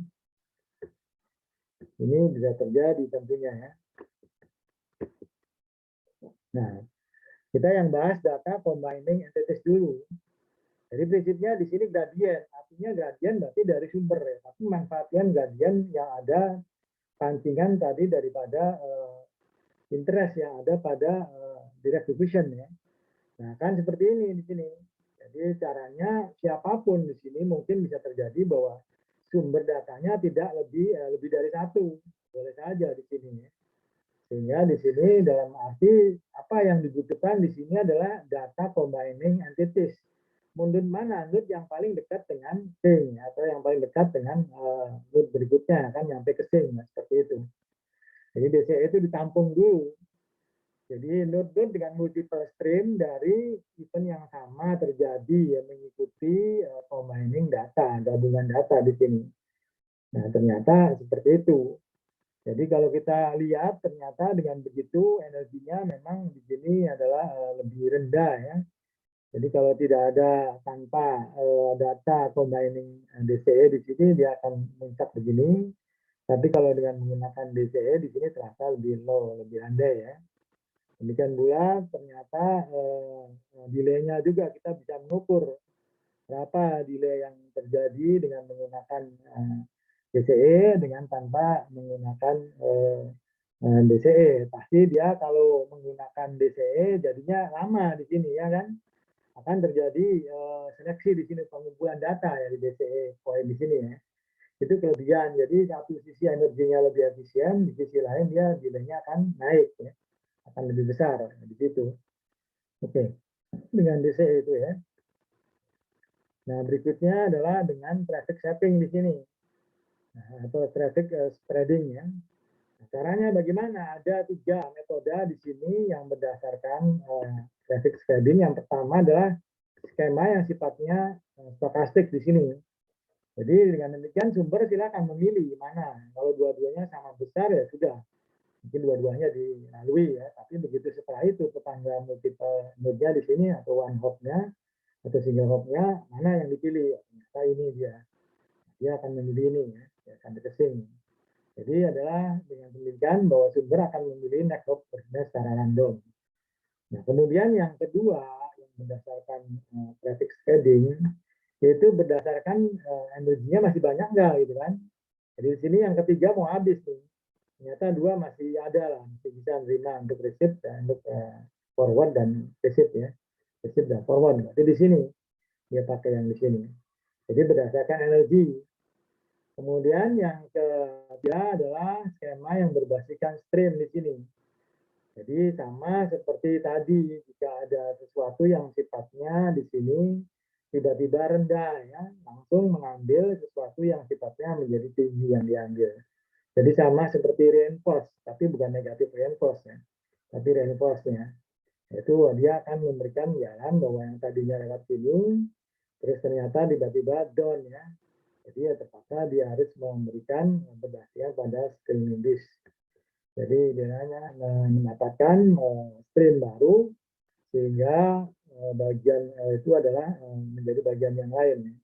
ini bisa terjadi tentunya ya. Nah, kita yang bahas data combining entities dulu. Jadi prinsipnya di sini gradien, artinya gradien berarti dari sumber ya, tapi manfaatkan gradien yang ada pancingan tadi daripada interest yang ada pada direct diffusion ya. Nah, kan seperti ini di sini. Jadi caranya siapapun di sini mungkin bisa terjadi bahwa sumber datanya tidak lebih dari satu, boleh saja di sini ya. Sehingga di sini dalam arti apa yang dibutuhkan di sini adalah data combining entities. Node mana? Node yang paling dekat dengan sink atau yang paling dekat dengan node berikutnya kan nyampe ke sink nah, seperti itu. Jadi DCE itu ditampung dulu. Jadi node-node dengan multiple stream dari event yang sama terjadi yang mengikuti combining data, gabungan data di sini. Nah ternyata seperti itu. Jadi kalau kita lihat ternyata dengan begitu energinya memang di sini adalah lebih rendah ya. Jadi kalau tidak ada tanpa data combining DCE di sini dia akan muncak begini. Tapi kalau dengan menggunakan DCE di sini terasa lebih low, lebih rendah ya. Demikian pula ternyata delay-nya juga kita bisa mengukur berapa delay yang terjadi dengan menggunakan DCE dengan tanpa menggunakan DCE. Pasti dia kalau menggunakan DCE jadinya lama di sini ya kan. Akan terjadi seleksi di sini pengumpulan data ya di DCE poin di sini ya. Itu kelebihan. Jadi satu sisi energinya lebih efisien, di sisi lain dia delay-nya akan naik ya. Akan lebih besar di situ. Oke. Dengan DCE itu ya. Nah, berikutnya adalah dengan traffic shaping di sini. Nah, atau traffic spreading ya. Nah, caranya bagaimana? Ada 3 metode di sini yang berdasarkan traffic spreading. Yang pertama adalah skema yang sifatnya stokastik di sini. Jadi dengan demikian sumber silakan memilih mana. Kalau dua-duanya sama besar ya sudah. Mungkin dua-duanya dilalui ya. Tapi begitu setelah itu tetangga multiple node-nya di sini atau one hop-nya atau single hop-nya mana yang dipilih? Ternyata ini dia akan memilih ini ya. Dia akan ke sini. Jadi adalah dengan demikian bahwa sumber akan memilih next hop secara random. Nah, kemudian yang kedua yang berdasarkan traffic spreading yaitu berdasarkan energinya masih banyak nggak gitu kan. Jadi di sini yang ketiga mau habis nih. Ternyata 2 masih ada lah, masih bisa menerima untuk receive dan untuk forward dan receive ya. Receive dan forward. Jadi di sini dia pakai yang di sini. Jadi berdasarkan energi. Kemudian yang ketiga adalah skema yang berbasiskan stream di sini. Jadi sama seperti tadi, jika ada sesuatu yang sifatnya di sini tiba-tiba rendah ya, langsung mengambil sesuatu yang sifatnya menjadi tinggi yang diambil. Jadi sama seperti reinforce, tapi bukan negatif reinforce ya, tapi reinforce-nya. Itu dia akan memberikan jalan bahwa yang tadinya lewat sini, terus ternyata tiba-tiba down ya. Jadi ya terpaksa dia harus memberikan berdasarkan pada streaming disk. Jadi dia hanya mendapatkan stream baru sehingga bagian itu adalah menjadi bagian yang lain.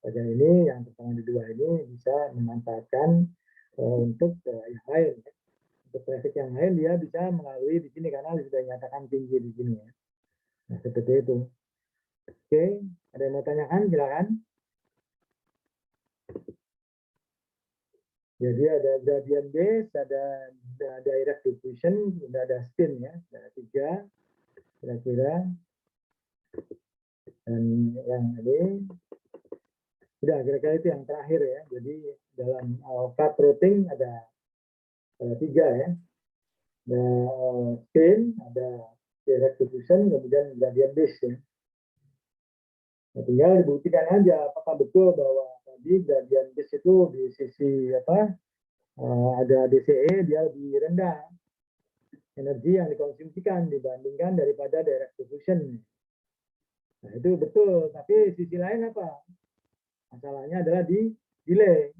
Bagian ini yang pertama di 2 ini bisa memanfaatkan untuk yang lain. Untuk traffic yang lain dia bisa melalui di sini karena sudah dinyatakan tinggi di sini ya. Nah, seperti itu. Oke, ada yang mau tanyakan? Silakan. Jadi ada gradient base, ada direct diffusion, ada spin ya, ada 3 kira-kira. Dan yang ini sudah kira-kira itu yang terakhir ya. Jadi dalam flat routing ada 3 ya. Ada spin, ada direct diffusion, kemudian gradient disk ya. Nah, tinggal dibuktikan aja apakah betul bahwa tadi gradient disk itu di sisi ada DCE dia lebih rendah energi yang dikonsumsikan dibandingkan daripada direct diffusion. Nah, itu betul, tapi sisi lain apa? Masalahnya adalah di delay.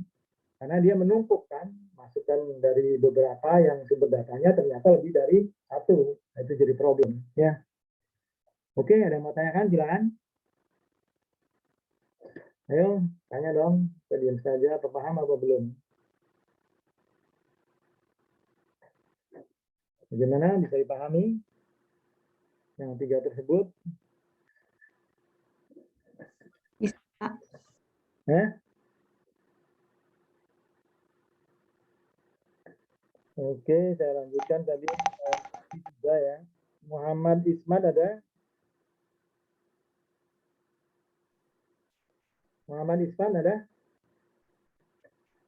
Karena dia menumpuk kan, masukan dari beberapa yang sumber datanya ternyata lebih dari satu. Nah, itu jadi problem ya. Oke, ada yang mau tanyakan silakan. Ayo, tanya dong. Kita diam saja, apa paham apa belum? Bagaimana bisa dipahami yang tiga tersebut? Bisa. Oke, saya lanjutkan tadi tiga ya. Muhammad Ismat ada? Muhammad Ismat ada?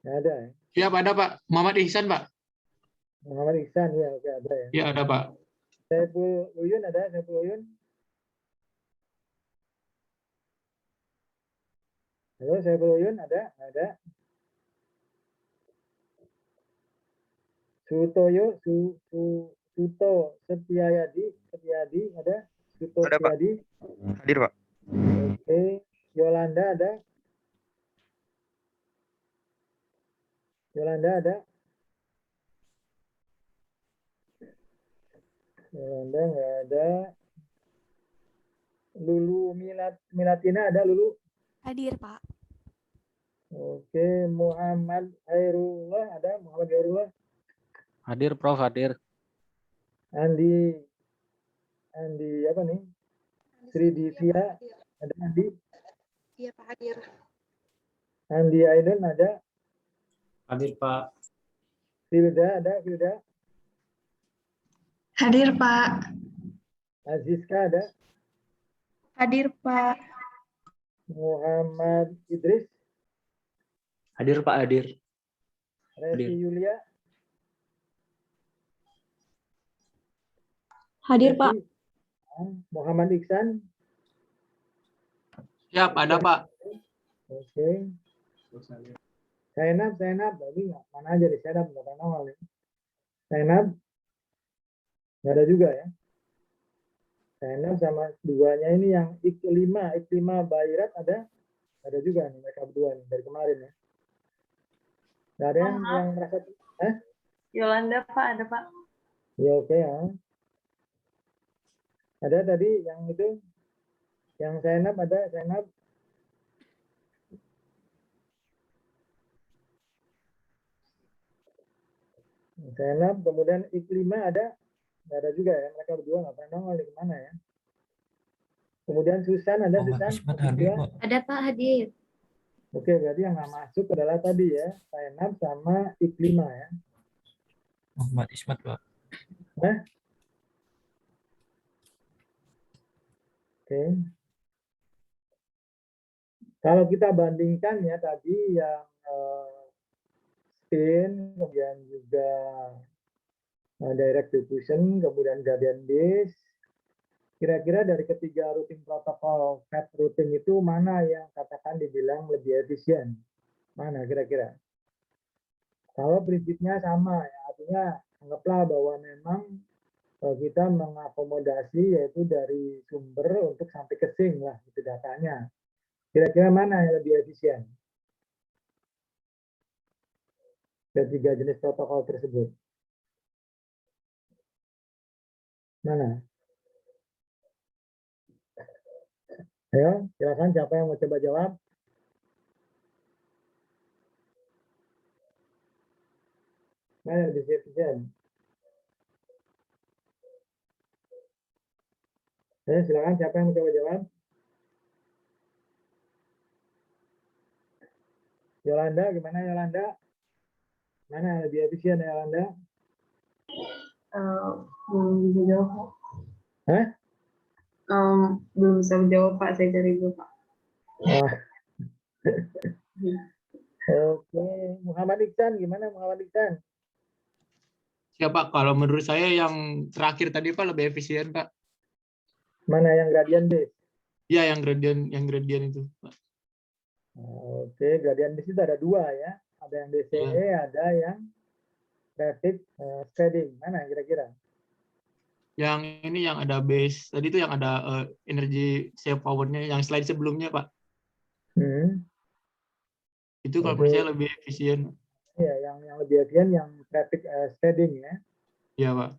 Nggak ada ya? Siap, ada Pak. Muhammad Ihsan, Pak. Muhammad Ihsan ya, oke ada ya. Ya, ada Pak. Saiful Uyun ada? Saiful Uyun? Halo, Saiful Uyun ada? Ada. Sutoyo, Suto Setiadi ada? Suto Ada, Pak. Setiadi. Hadir, Pak. Oke. Yolanda ada? Yolanda ada? Yolanda nggak ada. Lulu Milatina ada Lulu? Hadir, Pak. Oke, Muhammad Hairullah ada? Muhammad Hairullah? Hadir, Prof. Hadir. Andi apa nih? Sri Divya ada Andi? Iya, Pak, hadir. Andi Aiden ada? Hadir, Pak. Filda ada? Filda? Hadir, Pak. Aziska ada? Hadir, Pak. Muhammad Idris? Hadir, Pak. Hadir. Resi Yulia? Hadir, Pak. Muhammad Iksan? Siap, ada Pak. Oke. Zainab, tadi mana aja di Zainab, nggak tahu nongol nih. Zainab? Nggak ada juga ya. Zainab sama duanya ini yang Iklima Bairat ada? Ada juga nih, mereka berdua nih, dari kemarin ya. Nggak ada yang merasa, Yolanda Pak, ada Pak. ya oke ya. Ada tadi yang itu, yang Zainab ada, Zainab? Zainab, kemudian Iklima ada? Nggak ada juga ya, mereka berdua nggak pernah nongol di mana ya. Kemudian Susan ada, Susan? Ada Pak, hadir. Oke, berarti yang nggak masuk adalah tadi ya, Zainab sama Iklima ya. Muhammad Ismat, Pak. Oke. Kalau kita bandingkan ya tadi yang spin, kemudian juga direct diffusion, kemudian gradient disk, kira-kira dari ketiga routing protokol fast routing itu mana yang katakan dibilang lebih efisien? Mana kira-kira? Kalau prinsipnya sama, ya, artinya anggaplah bahwa memang kita mengakomodasi yaitu dari sumber untuk sampai ke sink lah itu datanya. Kira-kira mana yang lebih efisien? Ketiga jenis protokol tersebut. Mana? Ayo, silakan siapa yang mau coba jawab? Mana yang lebih efisien? Ayo, silakan siapa yang mau coba jawab? Yolanda, gimana Yolanda? Mana yang lebih efisien Yolanda? Belum bisa jawab Pak. Hah? Belum bisa menjawab Pak, saya cari dulu Pak. Oh. Oke, Muhammad Iksan, gimana Muhammad Iksan? Siapa? Kalau menurut saya yang terakhir tadi Pak lebih efisien Pak. Mana yang gradient base? Ya yang gradient itu Pak. Oke, gradient base itu ada dua ya. Ada yang DCE, ada yang rapid spreading. Mana kira-kira? Yang ini yang ada base tadi itu yang ada energi save power-nya yang slide sebelumnya Pak. Itu kalau menurut saya lebih efisien. Iya, yang lebih efisien yang rapid spreading ya. Iya Pak.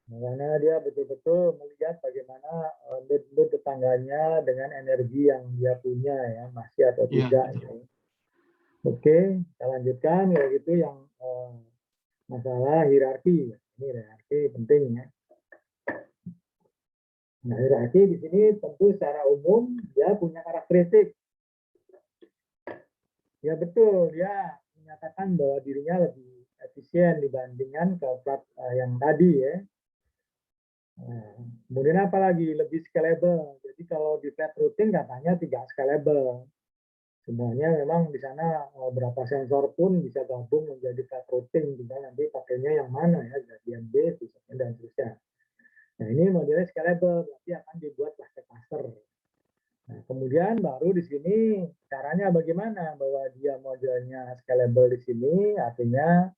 Karena dia betul-betul melihat bagaimana node tetangganya dengan energi yang dia punya ya, masih atau tidak. Gitu. Oke, kita lanjutkan. Kalau gitu yang masalah hierarki. Ini hierarki penting ya. Nah, hierarki di sini tentu secara umum dia punya karakteristik. Ya betul, dia menyatakan bahwa dirinya lebih efisien dibandingkan ke plat yang tadi ya. Nah, kemudian apa lagi? Lebih scalable. Jadi kalau di flat routing katanya tidak scalable. Semuanya memang di sana berapa sensor pun bisa gabung menjadi flat routing. Tinggal nanti pakainya yang mana ya, gradient base dan seterusnya. Nah ini modelnya scalable, berarti akan dibuat cluster. Nah, kemudian baru di sini caranya bagaimana bahwa dia modelnya scalable di sini, artinya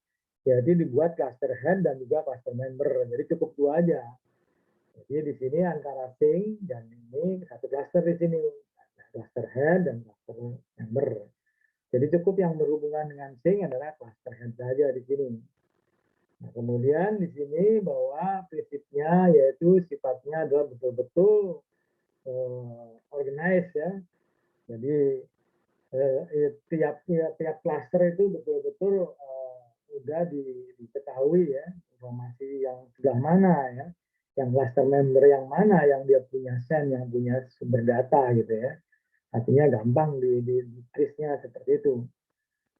jadi dibuat cluster head dan juga cluster member. Jadi cukup dua aja. Jadi di sini antara sync dan ini satu cluster di sini, cluster head dan cluster member. Jadi cukup yang berhubungan dengan sync adalah cluster head saja di sini. Nah, kemudian di sini bahwa prinsipnya yaitu sifatnya adalah betul-betul organize ya. Jadi tiap cluster itu betul-betul udah diketahui ya informasi yang sebelah mana ya, yang cluster member yang mana yang dia punya SAN, yang punya sumber data gitu ya. Artinya gampang di trace-nya seperti itu.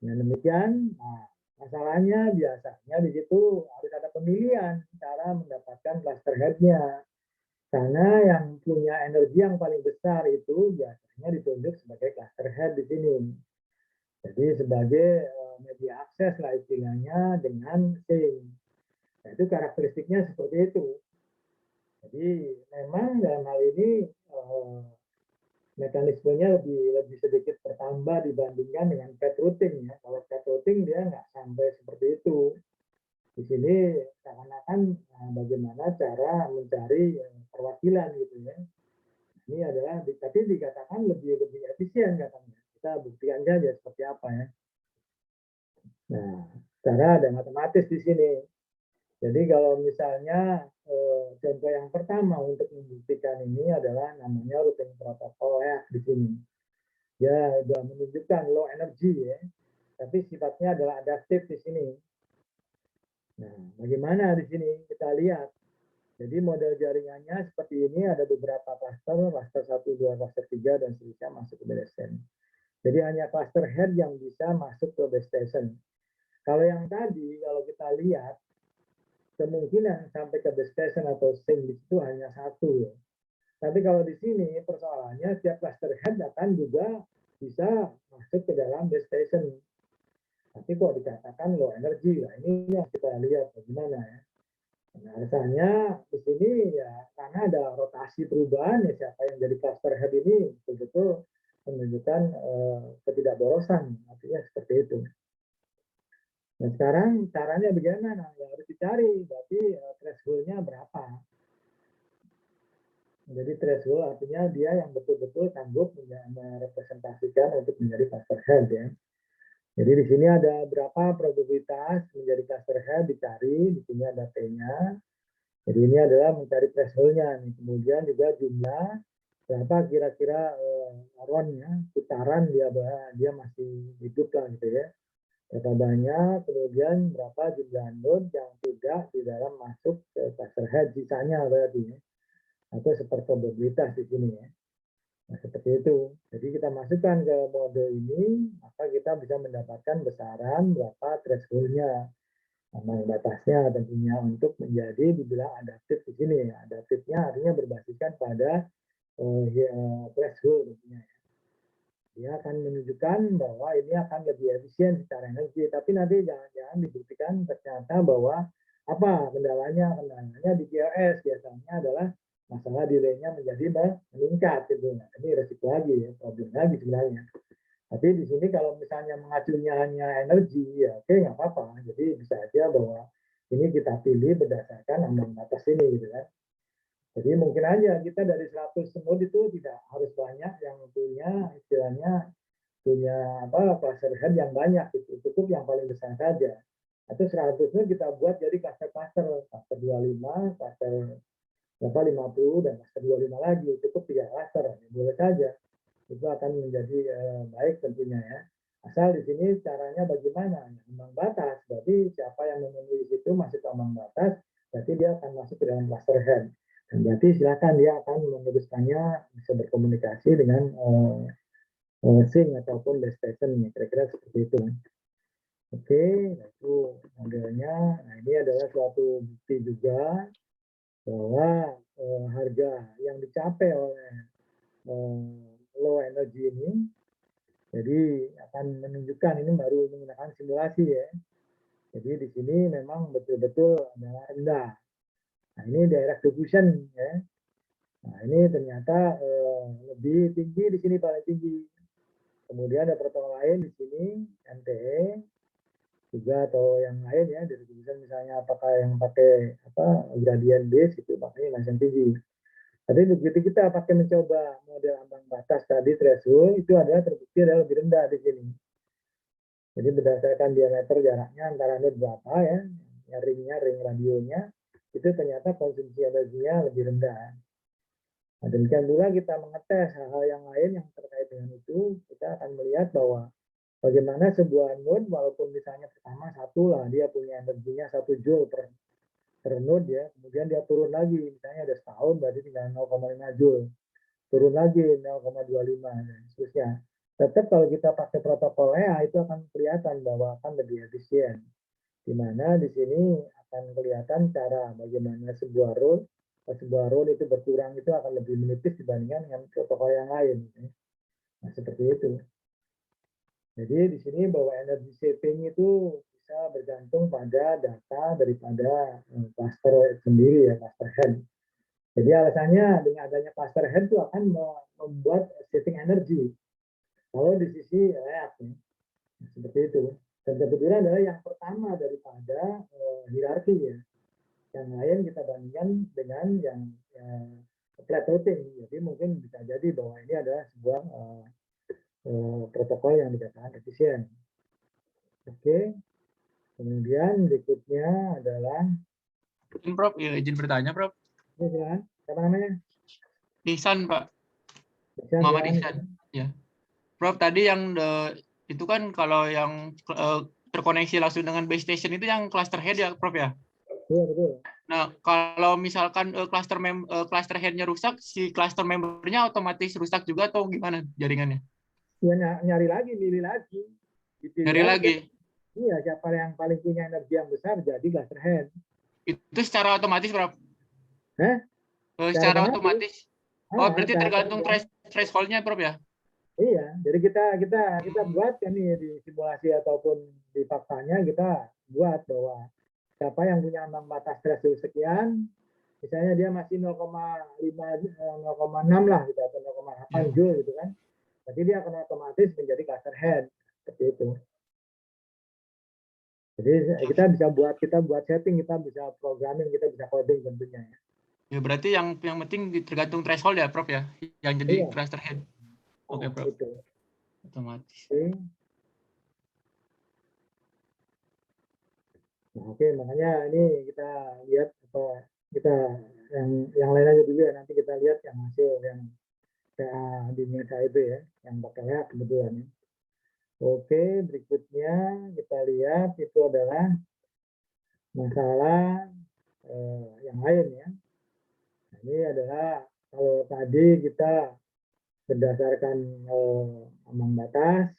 Nah, demikian. Nah, masalahnya biasanya di situ harus ada pemilihan cara mendapatkan cluster head-nya. Karena yang punya energi yang paling besar itu biasanya ditunjuk sebagai cluster head di sini. Jadi sebagai media akses lah istilahnya dengan sync. Nah, itu karakteristiknya seperti itu. Jadi memang dalam hal ini mekanismenya lebih sedikit bertambah dibandingkan dengan flat routing ya. Kalau flat routing dia nggak sampai seperti itu. Di sini seakan-akan bagaimana cara mencari perwakilan gitu ya. Ini adalah tapi dikatakan lebih efisien katanya. Kita buktikan saja seperti apa ya. Nah, cara ada matematis di sini. Jadi kalau misalnya contoh yang pertama untuk membuktikan ini adalah namanya routing protocol ya di sini. Ya sudah menunjukkan low energy ya, tapi sifatnya adalah adaptif di sini. Nah, bagaimana di sini kita lihat. Jadi model jaringannya seperti ini, ada beberapa cluster 1, 2, cluster 3, dan seterusnya masuk ke base station. Jadi hanya cluster head yang bisa masuk ke base station. Kalau yang tadi, kalau kita lihat, kemungkinan sampai ke base station atau sync di situ hanya satu. Ya. Tapi kalau di sini persoalannya setiap cluster head akan juga bisa masuk ke dalam base station. Tapi kok dikatakan low energy, lah ini yang kita lihat bagaimana ya. Nah, alasannya di sini ya karena ada rotasi perubahan ya siapa yang jadi cluster head ini betul-betul menunjukkan ketidakborosan, artinya seperti itu. Nah sekarang caranya bagaimana? Nah, ya harus dicari, berarti threshold-nya berapa? Jadi threshold artinya dia yang betul-betul sanggup merepresentasikan untuk menjadi cluster head ya. Jadi di sini ada berapa probabilitas menjadi cluster head dicari, di sini ada P-nya. Jadi ini adalah mencari threshold-nya. Kemudian juga jumlah berapa kira-kira ronnya, putaran dia masih hidup lah gitu ya. Berapa banyak, kemudian berapa jumlah node yang tidak di dalam masuk ke cluster head sisanya berarti ya. Atau seperti probabilitas di sini ya. Nah, seperti itu. Jadi kita masukkan ke mode ini, maka kita bisa mendapatkan besaran berapa threshold-nya. Ambang batasnya tentunya untuk menjadi dibilang adaptif di sini. Adaptifnya artinya berbasiskan pada threshold tentunya. Dia akan menunjukkan bahwa ini akan lebih efisien secara energi. Tapi nanti jangan-jangan dibuktikan ternyata bahwa Apa kendalanya? Kendalanya di PLS biasanya adalah masalah delaynya menjadi meningkat gitu. Nah, ini resiko lagi ya, problem lagi sebenarnya. Tapi di sini kalau misalnya mengacunya hanya energi, ya oke nggak apa-apa. Jadi bisa aja bahwa ini kita pilih berdasarkan ambang batas ini gitu kan. Jadi mungkin aja kita dari 100 node itu tidak harus banyak yang punya istilahnya punya apa cluster head yang banyak gitu. Cukup yang paling besar saja. Atau 100 node kita buat jadi cluster 25, cluster 50 dan cluster 25 lagi. Cukup 3 cluster. Ya, boleh saja. Itu akan menjadi baik tentunya ya. Asal di sini caranya bagaimana? Ambang batas. Berarti siapa yang memenuhi itu masuk ke ambang batas, berarti dia akan masuk ke dalam cluster head. Dan berarti silakan dia akan meneruskannya bisa berkomunikasi dengan sync ataupun base station, kira-kira seperti itu. Oke, itu modelnya. Nah, ini adalah suatu bukti juga bahwa harga yang dicapai oleh low energy ini, jadi akan menunjukkan ini baru menggunakan simulasi ya. Jadi di sini memang betul-betul adalah rendah. Nah, ini direct diffusion ya. Nah, ini ternyata lebih tinggi di sini paling tinggi. Kemudian ada protokol lain di sini, NTE juga atau yang lain ya, direct diffusion misalnya apakah yang pakai gradient base itu makanya masih tinggi. Tapi begitu kita pakai mencoba model ambang batas tadi threshold itu adalah terbukti adalah lebih rendah di sini. Jadi berdasarkan diameter jaraknya antara node berapa ya, ringnya, ring radionya, itu ternyata konsumsi energinya lebih rendah. Nah, demikian pula kita mengetes hal-hal yang lain yang terkait dengan itu, kita akan melihat bahwa bagaimana sebuah node, walaupun misalnya pertama satu lah, dia punya energinya 1 joule per node ya, kemudian dia turun lagi, misalnya ada setahun berarti tinggal 0,5 joule, turun lagi 0,25 dan seterusnya. Tetap kalau kita pakai protokolnya itu akan kelihatan bahwa akan lebih efisien. Di mana di sini akan kelihatan cara bagaimana sebuah roll itu berkurang itu akan lebih menipis dibandingkan dengan protokol yang lain. Nah, seperti itu. Jadi di sini bahwa energy saving itu bisa bergantung pada data daripada cluster sendiri ya, cluster head. Jadi alasannya dengan adanya cluster head itu akan membuat saving energy. Kalau di sisi react, seperti itu. Dan kebetulan adalah yang pertama daripada hierarki ya. Yang lain kita bandingkan dengan yang flat routing. Jadi mungkin bisa jadi bahwa ini adalah sebuah protokol yang dikatakan efisien. Oke. Kemudian berikutnya adalah Prof, ya, izin bertanya, Prof. ini silakan. Siapa namanya? Ihsan, Pak. Ihsan, Muhammad silakan. Ihsan. Ya. Prof, tadi yang itu kan kalau yang terkoneksi langsung dengan base station itu yang cluster head ya, Prof ya? Iya, betul. Nah, kalau misalkan cluster head-nya rusak, si cluster membernya otomatis rusak juga atau gimana jaringannya? Ya, nyari lagi, milih lagi. Nyari lagi. Iya, siapa yang paling punya energi yang besar jadi cluster head. Itu secara otomatis, Prof? Hah? Secara otomatis. Oh, berarti tergantung tergantung. threshold-nya, Prof ya? Iya, jadi kita buat kan nih di simulasi ataupun di faktanya kita buat bahwa siapa yang punya ambang batas threshold sekian, misalnya dia masih 0,6 lah gitu atau 0,8 joule gitu kan. Jadi dia akan otomatis menjadi cluster head seperti itu. Jadi kita buat setting, kita bisa programming, kita bisa coding tentunya ya. Ya berarti yang penting tergantung threshold ya, Prof ya, yang jadi cluster head. Oke, Prof. Itu. Otomatis. Oke, makanya ini kita lihat apa kita yang lain aja dulu ya, nanti kita lihat yang hasil yang di Mesa itu ya, yang pakai kebetulan. Oke, berikutnya kita lihat itu adalah masalah yang lain ya. Nah, ini adalah kalau tadi kita berdasarkan ambang batas.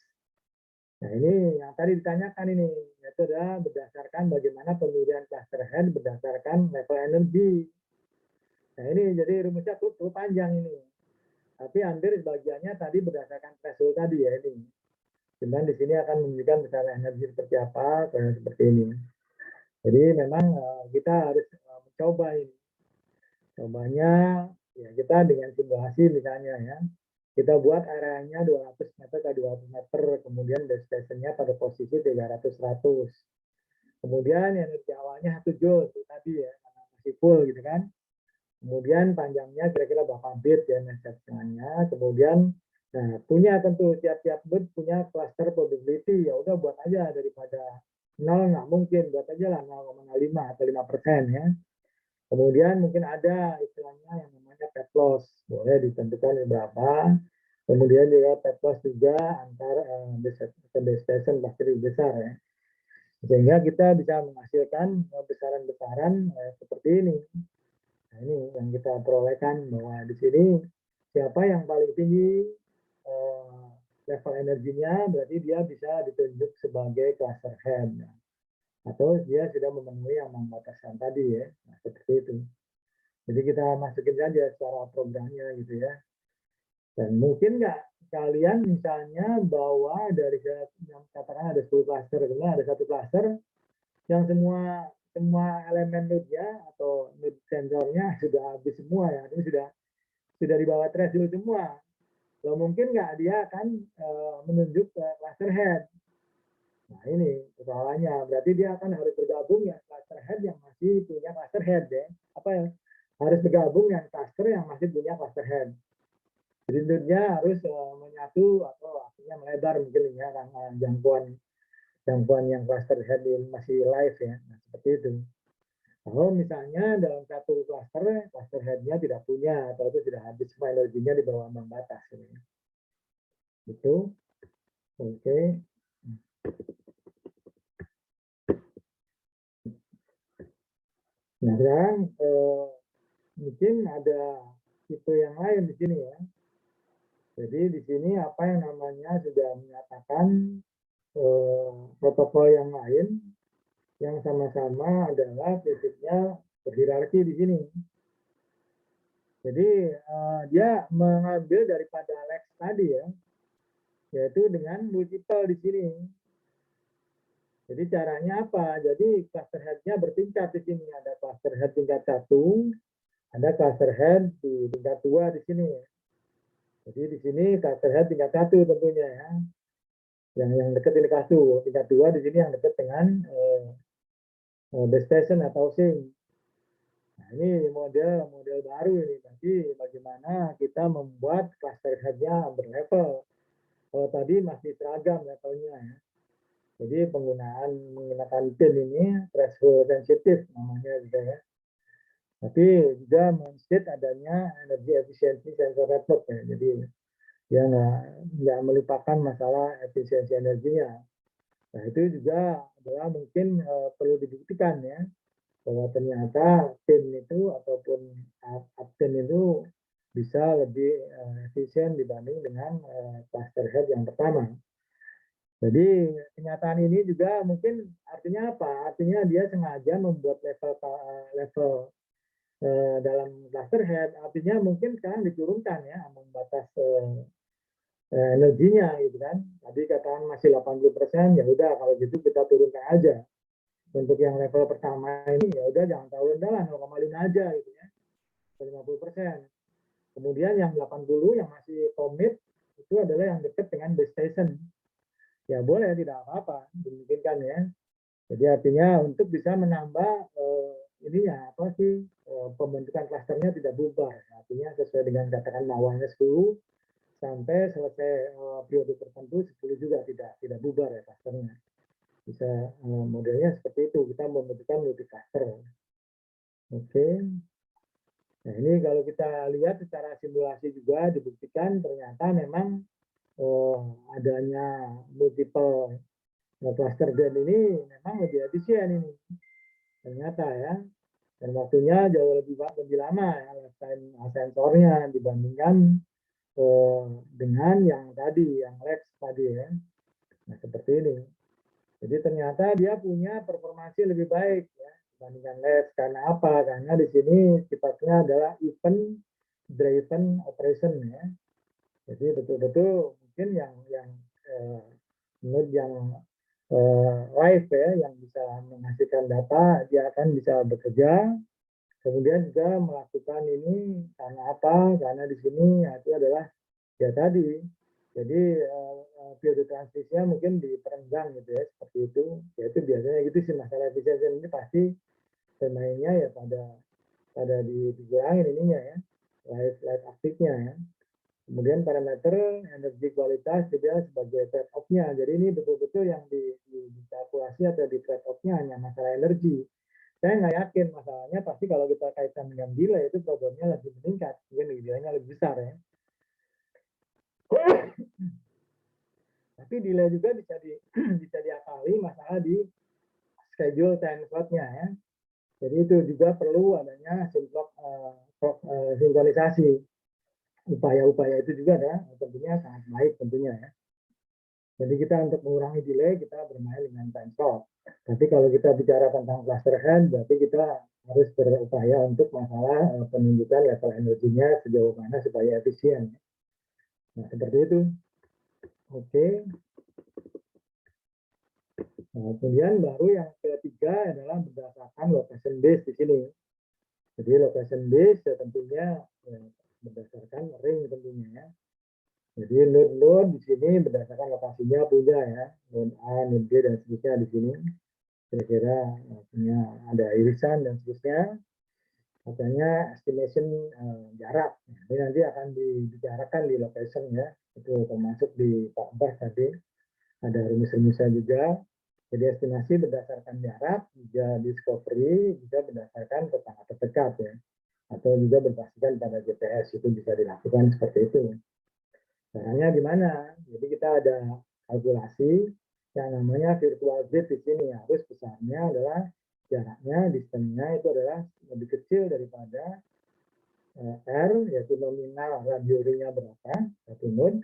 Nah, ini yang tadi ditanyakan ini, yaitu adalah berdasarkan bagaimana pemilihan cluster head berdasarkan level energi. Nah, ini jadi rumusnya cukup panjang ini. Tapi hampir sebagiannya tadi berdasarkan threshold tadi ya ini. Cuman di sini akan menunjukkan misalnya energi seperti apa, kayak seperti ini. Jadi memang kita harus mencoba ini. Cobanya ya kita dengan simulasi misalnya ya. Kita buat areanya 200 meter ke 200 meter, kemudian base station-nya pada posisi 300-100. Kemudian energi awalnya 1 joule tadi ya, karena masih full gitu kan. Kemudian panjangnya kira-kira berapa bit ya settingannya. Kemudian nah, punya tentu tiap-tiap bit punya cluster probability. Ya udah buat aja daripada 0 nggak mungkin, buat aja lah 0,5 atau 5% ya. Kemudian mungkin ada istilahnya yang namanya pet loss, boleh ditentukan berapa. Kemudian juga pet loss juga antar base station pasti lebih besar ya. Sehingga kita bisa menghasilkan besaran-besaran seperti ini. Nah, ini yang kita perolehkan bahwa di sini siapa yang paling tinggi level energinya, berarti dia bisa ditunjuk sebagai cluster head. Atau dia sudah memenuhi ambang batasan tadi ya, nah, seperti itu. Jadi kita masukin saja secara programnya gitu ya. Dan mungkin nggak kalian misalnya bawa dari katakan ada 10 cluster, kemudian ada satu cluster yang semua elemen node-nya atau node sensornya sudah habis semua ya, ini sudah di bawah threshold semua. Kalau mungkin nggak dia akan menunjuk ke cluster head. Nah ini persoalannya, berarti dia akan harus bergabung ya cluster head yang masih punya cluster head ya. Apa ya? Harus bergabung yang cluster yang masih punya cluster head. Jadi node-nya harus menyatu atau artinya melebar mungkin ya karena jangkauan yang cluster head masih live ya. Nah, seperti itu. Kalau misalnya dalam satu cluster head-nya tidak punya atau itu sudah habis semua energinya di bawah ambang batas ini. Itu. Oke. Nah, sekarang mungkin ada tipe yang lain di sini ya. Jadi di sini apa yang namanya sudah menyatakan protokol yang lain yang sama-sama adalah prinsipnya berhierarki di sini. Jadi dia mengambil daripada Lex tadi ya, yaitu dengan multiple di sini. Jadi caranya apa? Jadi cluster head-nya bertingkat di sini. Ada cluster head tingkat 1, ada cluster head di tingkat 2 di sini. Jadi di sini cluster head tingkat 1 tentunya ya. Yang dekat ini kasu, tingkat 2 di sini yang dekat dengan base station atau sink. Nah, ini model baru ini. Nanti bagaimana kita membuat cluster head-nya berlevel. Kalau tadi masih seragam levelnya ya. Jadi menggunakan pin ini threshold sensitif namanya juga ya. Tapi juga men-state adanya energi efisiensi sensor network ya. Jadi dia nggak melupakan masalah efisiensi energinya. Nah itu juga adalah mungkin perlu dibuktikan ya bahwa ternyata pin itu ataupun pin itu bisa lebih efisien dibanding dengan cluster head yang pertama. Jadi kenyataan ini juga mungkin artinya apa? Artinya dia sengaja membuat level dalam cluster head. Artinya mungkin sekarang diturunkan ya ambang batas energinya gitu kan. Tadi katakan masih 80%, ya udah kalau gitu kita turunkan aja. Untuk yang level pertama ini ya udah jangan terlalu rendah lah 0,5 aja gitu ya. 50%. Kemudian yang 80 yang masih commit itu adalah yang dekat dengan base station. Ya boleh, tidak apa-apa, dimungkinkan ya. Jadi artinya untuk bisa menambah ininya apa sih pembentukan klasternya tidak bubar. Artinya sesuai dengan katakan mauannya 10 sampai selesai periode tertentu 10 juga tidak bubar ya klasternya. Bisa modelnya seperti itu, kita membentukkan multi cluster. Oke. Nah ini kalau kita lihat secara simulasi juga dibuktikan ternyata memang adanya multiple cluster band ini memang lebih efisien ini ternyata ya, dan waktunya jauh lebih lama ya lifetime sensornya dibandingkan dengan yang tadi yang Lex tadi ya. Nah seperti ini. Jadi ternyata dia punya performansi lebih baik ya dibandingkan Lex. Karena apa? Karena di sini sifatnya adalah event driven operation ya. Jadi betul-betul mungkin yang node yang live ya, yang bisa menghasilkan data, dia akan bisa bekerja. Kemudian juga melakukan ini karena apa? Karena di sini ya, itu adalah ya tadi. Jadi periode transisinya mungkin diperenggang gitu ya, seperti itu. Ya itu biasanya gitu sih, masalah efisiensi ini pasti bermainnya ya pada dikurangin ininya ya, life aktifnya ya. Kemudian parameter energi kualitas juga sebagai trade off-nya. Jadi ini betul-betul yang dikalkulasi atau di trade off-nya hanya masalah energi. Saya nggak yakin masalahnya, pasti kalau kita kaitkan dengan delay itu problemnya lebih meningkat, mungkin delaynya lebih besar ya. Tapi delay juga bisa diakali masalah di schedule time slot-nya ya. Jadi itu juga perlu adanya sinkronisasi. Upaya-upaya itu juga ada, tentunya sangat baik tentunya ya. Jadi kita untuk mengurangi delay, kita bermain dengan time slot. Tapi kalau kita bicara tentang cluster head, berarti kita harus berupaya untuk masalah penunjukan level energinya sejauh mana supaya efisien. Nah, seperti itu. Oke. Nah, kemudian baru yang ketiga adalah berdasarkan location base di sini. Jadi location base ya tentunya ya, berdasarkan ring tentunya ya. Jadi node-node di sini berdasarkan lokasinya punya ya, node A, node B dan seterusnya di sini. Kira-kira punya ada irisan dan seterusnya. Katanya estimation jarak. Nah, ini nanti akan dibicarakan di location ya. Itu termasuk di Pak Bas tadi. Ada rumus-rumusnya juga. Jadi estimasi berdasarkan jarak, juga discovery, juga berdasarkan tetangga terdekat ya. Atau juga berdasarkan pada GPS, itu bisa dilakukan seperti itu. Caranya gimana? Jadi kita ada kalkulasi yang namanya virtual grid di sini. Harus besarnya adalah jaraknya, distance-nya itu adalah lebih kecil daripada R, yaitu nominal radio ring-nya berapa, satu node,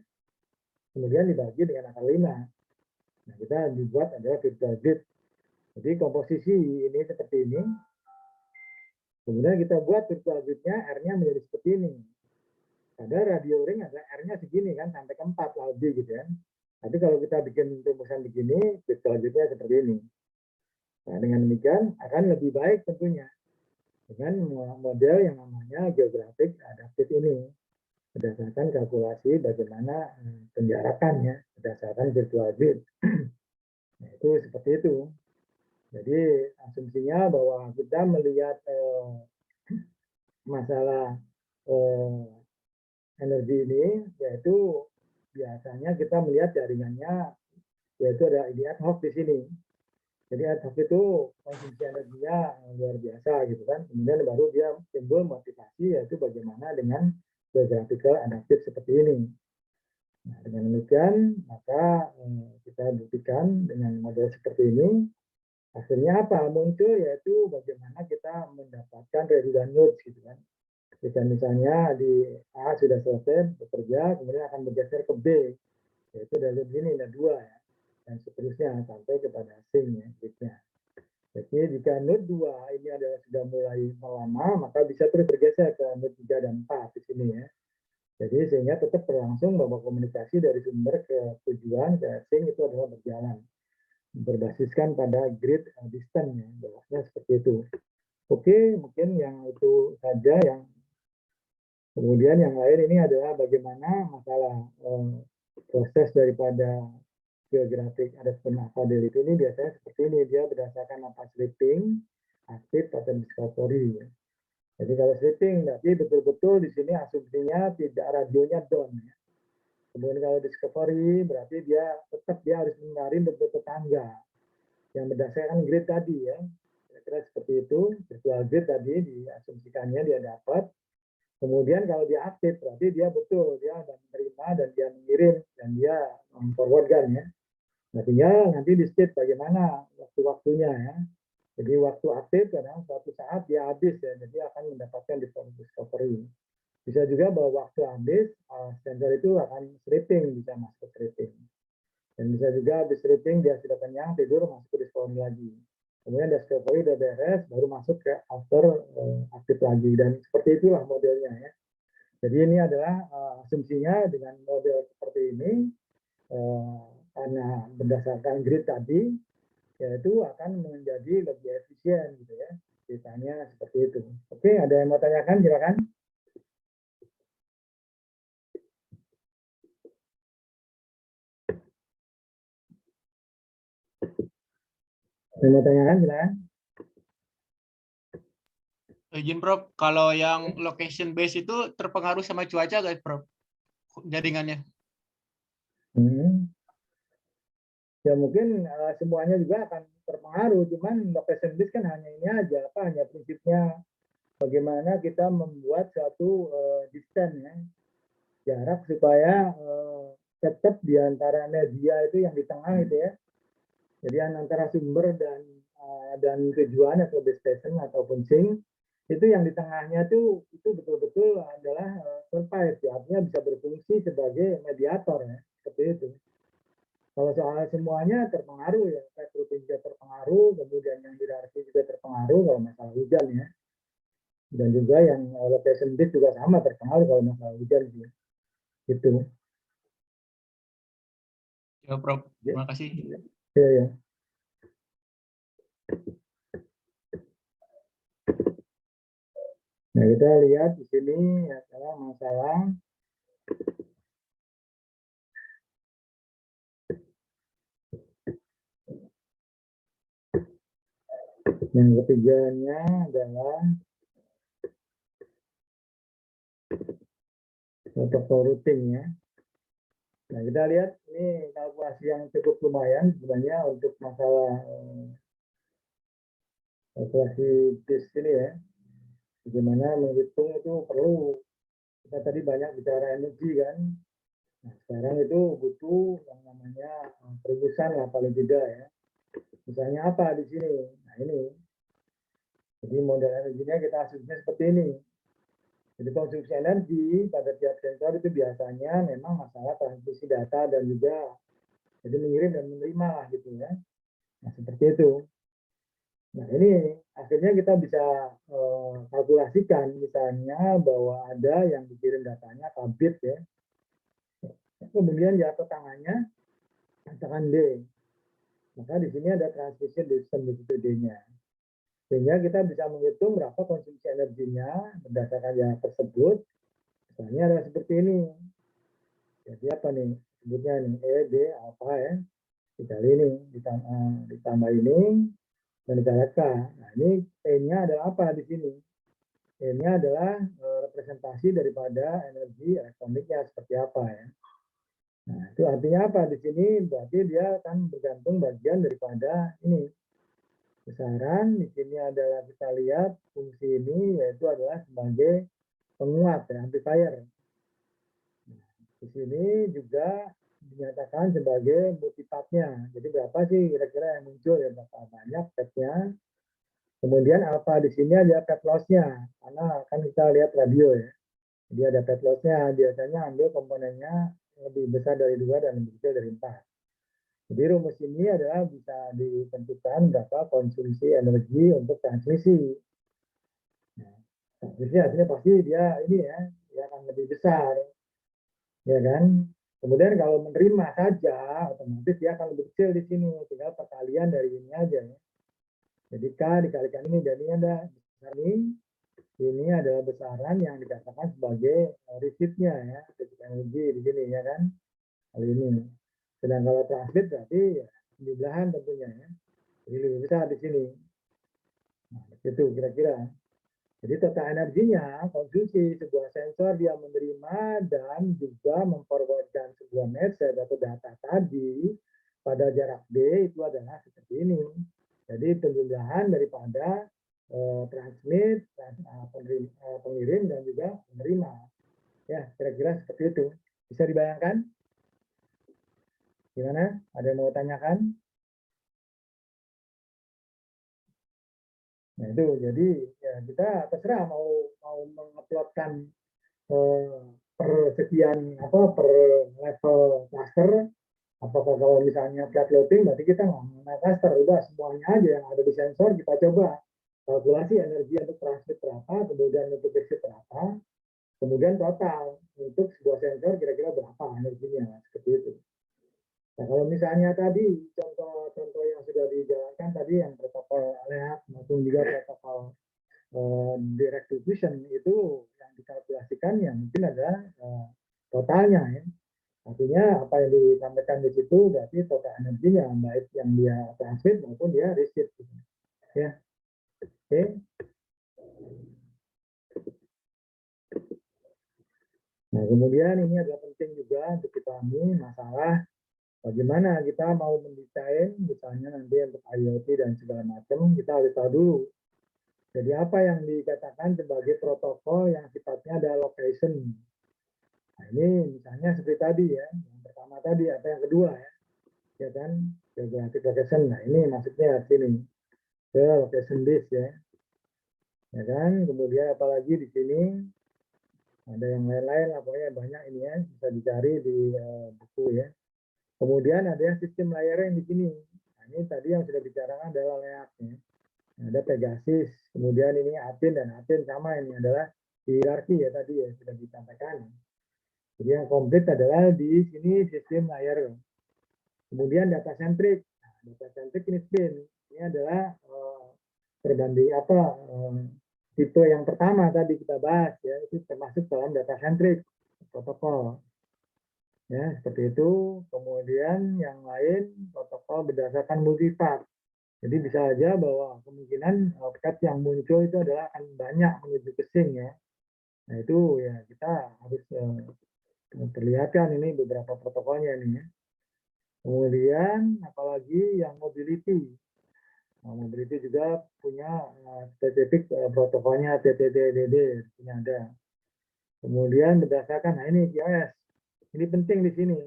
kemudian dibagi dengan akar 5. Nah, kita dibuat adalah virtual grid. Jadi komposisi ini seperti ini. Kemudian kita buat virtual grid-nya, R-nya menjadi seperti ini. Ada radio ring, ada R-nya segini kan, sampai ke 4 lebih gitu ya. Tapi kalau kita bikin rumusan begini, virtual grid-nya seperti ini. Nah, dengan demikian akan lebih baik tentunya. Dengan model yang namanya geographic adaptive ini. Berdasarkan kalkulasi bagaimana penjarakannya, berdasarkan virtual grid. Nah, itu seperti itu. Jadi asumsinya bahwa kita melihat masalah energi ini, yaitu biasanya kita melihat jaringannya, yaitu ada ini ad hoc di sini. Jadi ad hoc itu konsumsi energinya luar biasa gitu kan. Kemudian baru dia timbul motivasi, yaitu bagaimana dengan geographical adaptive seperti ini. Nah, dengan demikian maka kita buktikan dengan model seperti ini. Hasilnya apa? Muncul yaitu bagaimana kita mendapatkan redundant nodes gitu kan. Jika misalnya di A sudah selesai bekerja, kemudian akan bergeser ke B, yaitu dari sini ada 2 ya, dan seterusnya sampai kepada sync ya, gitu. Jadi jika node 2 ini adalah sudah mulai lama, maka bisa terus bergeser ke node 3 dan 4 di sini ya. Jadi sehingga tetap berlangsung bahwa komunikasi dari sumber ke tujuan ke sync itu adalah berjalan. Berbasiskan pada grid distance ya, bawahnya seperti itu. Oke, mungkin yang itu saja yang kemudian yang lain ini adalah bagaimana masalah proses daripada geographic adaptation affordability ini biasanya seperti ini, dia berdasarkan apa sleeping, aktif atau discovery. Ya. Jadi kalau sleeping berarti betul-betul di sini asumsinya tidak radionya down. Ya. Kemudian kalau discovery berarti dia tetap dia harus mencari bentuk tetangga yang berdasarkan grid tadi ya. Kira-kira seperti itu, virtual grid tadi diasumsikannya dia dapat. Kemudian kalau dia aktif berarti dia betul dia ada menerima dan dia mengirim dan dia memforwardkan ya. Nah, tinggal nanti di state bagaimana waktu-waktunya ya. Jadi waktu aktif kadang suatu saat dia habis ya, jadi akan mendapatkan discovery. Bisa juga bahwa waktu habis sensor itu akan sleeping, bisa masuk sleeping. Dan bisa juga habis sleeping dia sudah kenyang tidur masuk ke discovery lagi. Kemudian discovery udah beres baru masuk ke after aktif lagi dan seperti itulah modelnya ya. Jadi ini adalah asumsinya dengan model seperti ini karena berdasarkan grid tadi, yaitu akan menjadi lebih efisien gitu ya. Ceritanya seperti itu. Oke, ada yang mau tanyakan, silakan. Ada yang mau tanyakan, silakan. Izin Prof, kalau yang location base itu terpengaruh sama cuaca guys, Prof? Jaringannya. Ya mungkin semuanya juga akan terpengaruh, cuman location base kan hanya ini aja, hanya prinsipnya bagaimana kita membuat suatu distance ya, jarak supaya tetap di antara media itu yang di tengah itu ya. Jadi antara sumber dan tujuan atau base station ataupun sink itu yang di tengahnya itu betul-betul adalah survive ya, artinya bisa berfungsi sebagai mediator ya, seperti itu. Kalau soal semuanya terpengaruh ya, rutin juga terpengaruh, kemudian yang hierarki juga terpengaruh kalau masalah hujan ya. Dan juga yang location base juga sama terpengaruh kalau masalah hujan sih. Gitu. Ya, Prof. Terima kasih. Iya, ya. Nah, kita lihat di sini adalah masalah yang ketiganya adalah protokol routing ya. Nah, kita lihat ini kalkulasi yang cukup lumayan sebenarnya untuk masalah kalkulasi bis ini ya. Bagaimana menghitung itu perlu, kita tadi banyak bicara energi kan. Nah, sekarang itu butuh yang namanya perumusan lah paling tidak ya. Misalnya apa di sini? Nah ini. Jadi model energinya kita asumsinya seperti ini. Jadi konsumsi energi pada tiap sensor itu biasanya memang masalah transmisi data dan juga jadi mengirim dan menerima lah gitu ya. Nah seperti itu. Nah ini akhirnya kita bisa kalkulasikan misalnya bahwa ada yang dikirim datanya kabit ya. Kemudian jatuh tangannya katakan D. Maka di sini ada transmission distance di D-nya. Sehingga kita bisa menghitung berapa konsumsi energinya berdasarkan yang tersebut. Misalnya ada seperti ini. Jadi apa nih? Sebutnya nih E, D, alpha ya. Dikali ini, ditambah ini, dan dikali K. Nah ini P-nya adalah apa di sini? P-nya adalah representasi daripada energi elektroniknya seperti apa ya. Nah itu artinya apa di sini? Berarti dia akan bergantung bagian daripada ini. Besaran di sini adalah kita lihat fungsi ini yaitu adalah sebagai penguat ya, amplifier. Nah, di sini juga dinyatakan sebagai multipatnya. Jadi berapa sih kira-kira yang muncul ya, berapa banyak petnya. Kemudian alpha di sini ada pet loss-nya karena kan kita lihat radio ya. Jadi ada pet loss-nya, biasanya ambil komponennya lebih besar dari 2 dan lebih kecil dari 4. Jadi rumus ini adalah bisa ditentukan berapa konsumsi energi untuk transmisi. Nah, transmisi artinya pasti dia ini ya, dia akan lebih besar, ya kan? Kemudian kalau menerima saja, otomatis dia akan lebih kecil di sini, tinggal perkalian dari ini aja ya. Jadi K dikalikan ini, dan ini ada besar ini adalah besaran yang dikatakan sebagai receipt-nya ya, titik energi di sini ya kan, kali ini. Sedang kalau transmit berarti ya, di belahan tentunya ya. Jadi lebih besar di sini. Nah, itu kira-kira. Jadi total energinya, konsumsi sebuah sensor dia menerima dan juga memforwardkan sebuah message atau data tadi pada jarak D itu adalah seperti ini. Jadi penjumlahan daripada transmit, pengirim dan juga penerima. Ya, kira-kira seperti itu. Bisa dibayangkan? Gimana? Ada yang mau tanyakan? Nah itu, jadi ya kita terserah mau menguploadkan per sekian per level cluster. Apakah kalau misalnya flat loading, berarti kita nggak mengenai cluster, udah semuanya aja yang ada di sensor kita coba kalkulasi energi untuk transmit berapa, kemudian untuk exit berapa, kemudian total untuk sebuah sensor kira-kira berapa energinya, seperti itu. Nah, kalau misalnya tadi contoh-contoh yang sudah dijalankan tadi yang protokol LEAP maupun juga protokol direct diffusion itu yang dikalkulasikan yang mungkin adalah totalnya ya. Artinya apa yang disampaikan di situ berarti total energinya baik yang dia transmit maupun dia receive gitu. Ya. Oke. Nah, kemudian ini adalah penting juga untuk dipahami masalah bagaimana kita mau mendesain misalnya nanti untuk IoT dan segala macam, kita harus tahu dulu. Jadi apa yang dikatakan sebagai protokol yang sifatnya ada location. Nah, ini misalnya seperti tadi ya, yang pertama tadi apa yang kedua ya, ya kan, geographic location. Nah ini maksudnya sini ke location based ya kan. Kemudian apalagi di sini ada yang lain-lain, pokoknya banyak ini ya, bisa dicari di buku ya. Kemudian ada yang sistem layering di sini. Nah, ini tadi yang sudah bicarakan adalah layout ya. Ada Pegasus, kemudian ini Athena dan Athena sama ini adalah hierarki ya tadi ya sudah disampaikan. Jadi yang komplit adalah di sini sistem layer. Kemudian data centric. Nah, data centric ini spin. Ini adalah perbanding tipe yang pertama tadi kita bahas ya, itu termasuk dalam data centric protokol. Ya, seperti itu. Kemudian yang lain protokol berdasarkan multifat. Jadi bisa saja bahwa kemungkinan paket yang muncul itu adalah akan banyak menuju ke sync ya. Nah itu ya kita harus perlihatkan ini beberapa protokolnya nih ya. Kemudian apalagi yang mobility. Nah, mobility juga punya spesifik protokolnya TTDD punya ada. Kemudian berdasarkan, nah ini QoS. Ini penting di sini.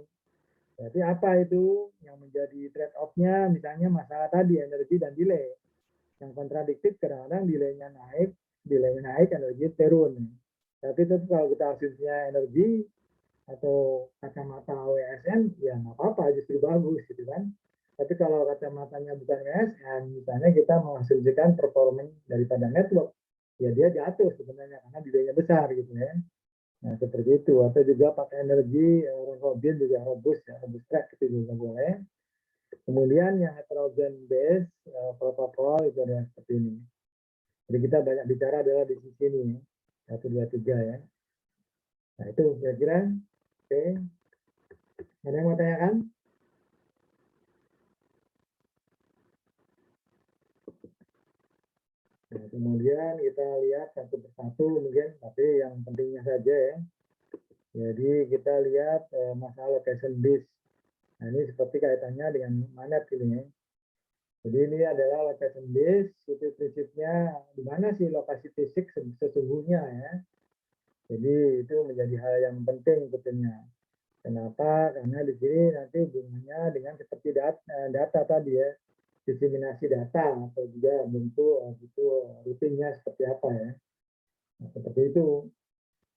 Berarti apa itu yang menjadi trade-off-nya, misalnya masalah tadi energi dan delay. Yang kontradiktif kadang-kadang delay-nya naik, energi turun. Tapi tetap kalau kita asumsinya energi atau kacamata WSN, ya nggak apa-apa, justru bagus gitu kan. Tapi kalau kacamatanya bukan WSN, misalnya kita mengasumsikan performance daripada network, ya dia jatuh sebenarnya karena delay-nya besar gitu ya. Nah, seperti itu. Atau juga pakai energi Robin juga robust ya, robust track itu juga boleh. Kemudian yang heterogen base protokol itu ada seperti ini. Jadi kita banyak bicara adalah di sisi ini, 1, 2, 3 ya. Nah itu kira-kira. Oke. Ada yang mau tanyakan? Nah, kemudian kita lihat satu persatu mungkin, tapi yang pentingnya saja ya. Jadi kita lihat masalah location base. Nah ini seperti kaitannya dengan manet ini ya. Jadi ini adalah location base, itu prinsipnya di mana sih lokasi fisik sesungguhnya ya. Jadi itu menjadi hal yang penting sebetulnya. Kenapa? Karena di sini nanti hubungannya dengan seperti data tadi ya. Diseminasi data atau juga bentuk itu rutinnya seperti apa ya. Nah, seperti itu.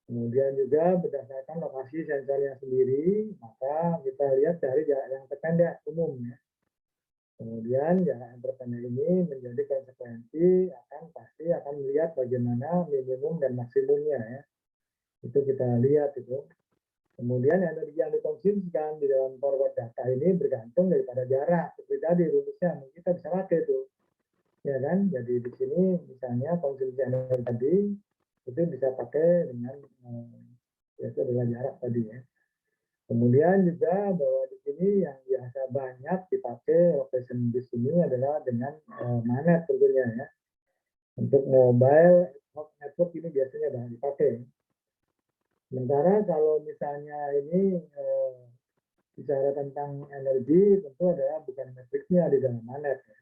Kemudian juga berdasarkan lokasi sensornya sendiri, maka kita lihat dari jarak yang terpendek umum ya. Kemudian jarak yang terpendek ini menjadi konsekuensi pasti akan melihat bagaimana minimum dan maksimumnya ya. Itu kita lihat itu. Kemudian energi yang dikonsumsikan di dalam forward data ini bergantung daripada jarak. Seperti tadi rumusnya kita bisa pakai itu, ya kan? Jadi di sini misalnya konsumsi energi tadi itu bisa pakai dengan yaitu adalah jarak tadi ya. Kemudian juga bahwa di sini yang biasa banyak dipakai location di sini adalah dengan manet tentunya ya. Untuk mobile network ini biasanya banyak dipakai. Sementara kalau misalnya ini bicara tentang energi, tentu adalah bukan metriknya di dalam manet. Ya.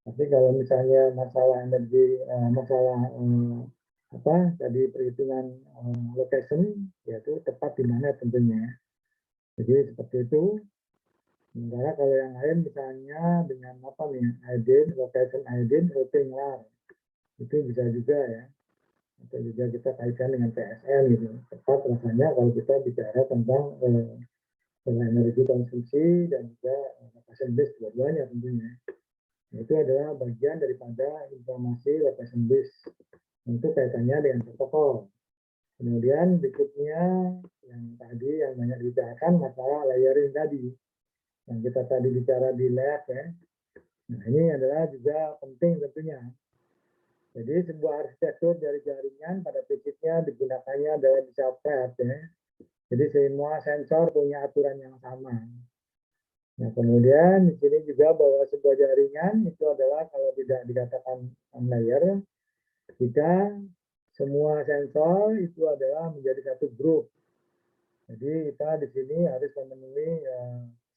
Tapi kalau misalnya masalah energi, tadi perhitungan location, yaitu tepat di manet tentunya. Jadi seperti itu. Sementara kalau yang lain misalnya dengan ID, location ID, routing lar, itu bisa juga ya. Atau juga kita kaitkan dengan PSN gitu. Tepat rasanya kalau kita bicara tentang energi konsumsi dan juga location base dua-duanya tentunya. Nah, itu adalah bagian daripada informasi location base untuk kaitannya dengan protokol. Kemudian berikutnya yang tadi yang banyak dibicarakan masalah layering tadi. yang kita tadi bicara di lab ya. Nah, ini adalah juga penting tentunya. Jadi sebuah arsitektur dari jaringan pada prinsipnya digunakannya adalah bisa flat ya. Jadi semua sensor punya aturan yang sama. Nah, kemudian di sini juga bahwa sebuah jaringan itu adalah kalau tidak dikatakan on layer, jika semua sensor itu adalah menjadi satu grup. Jadi kita di sini harus memenuhi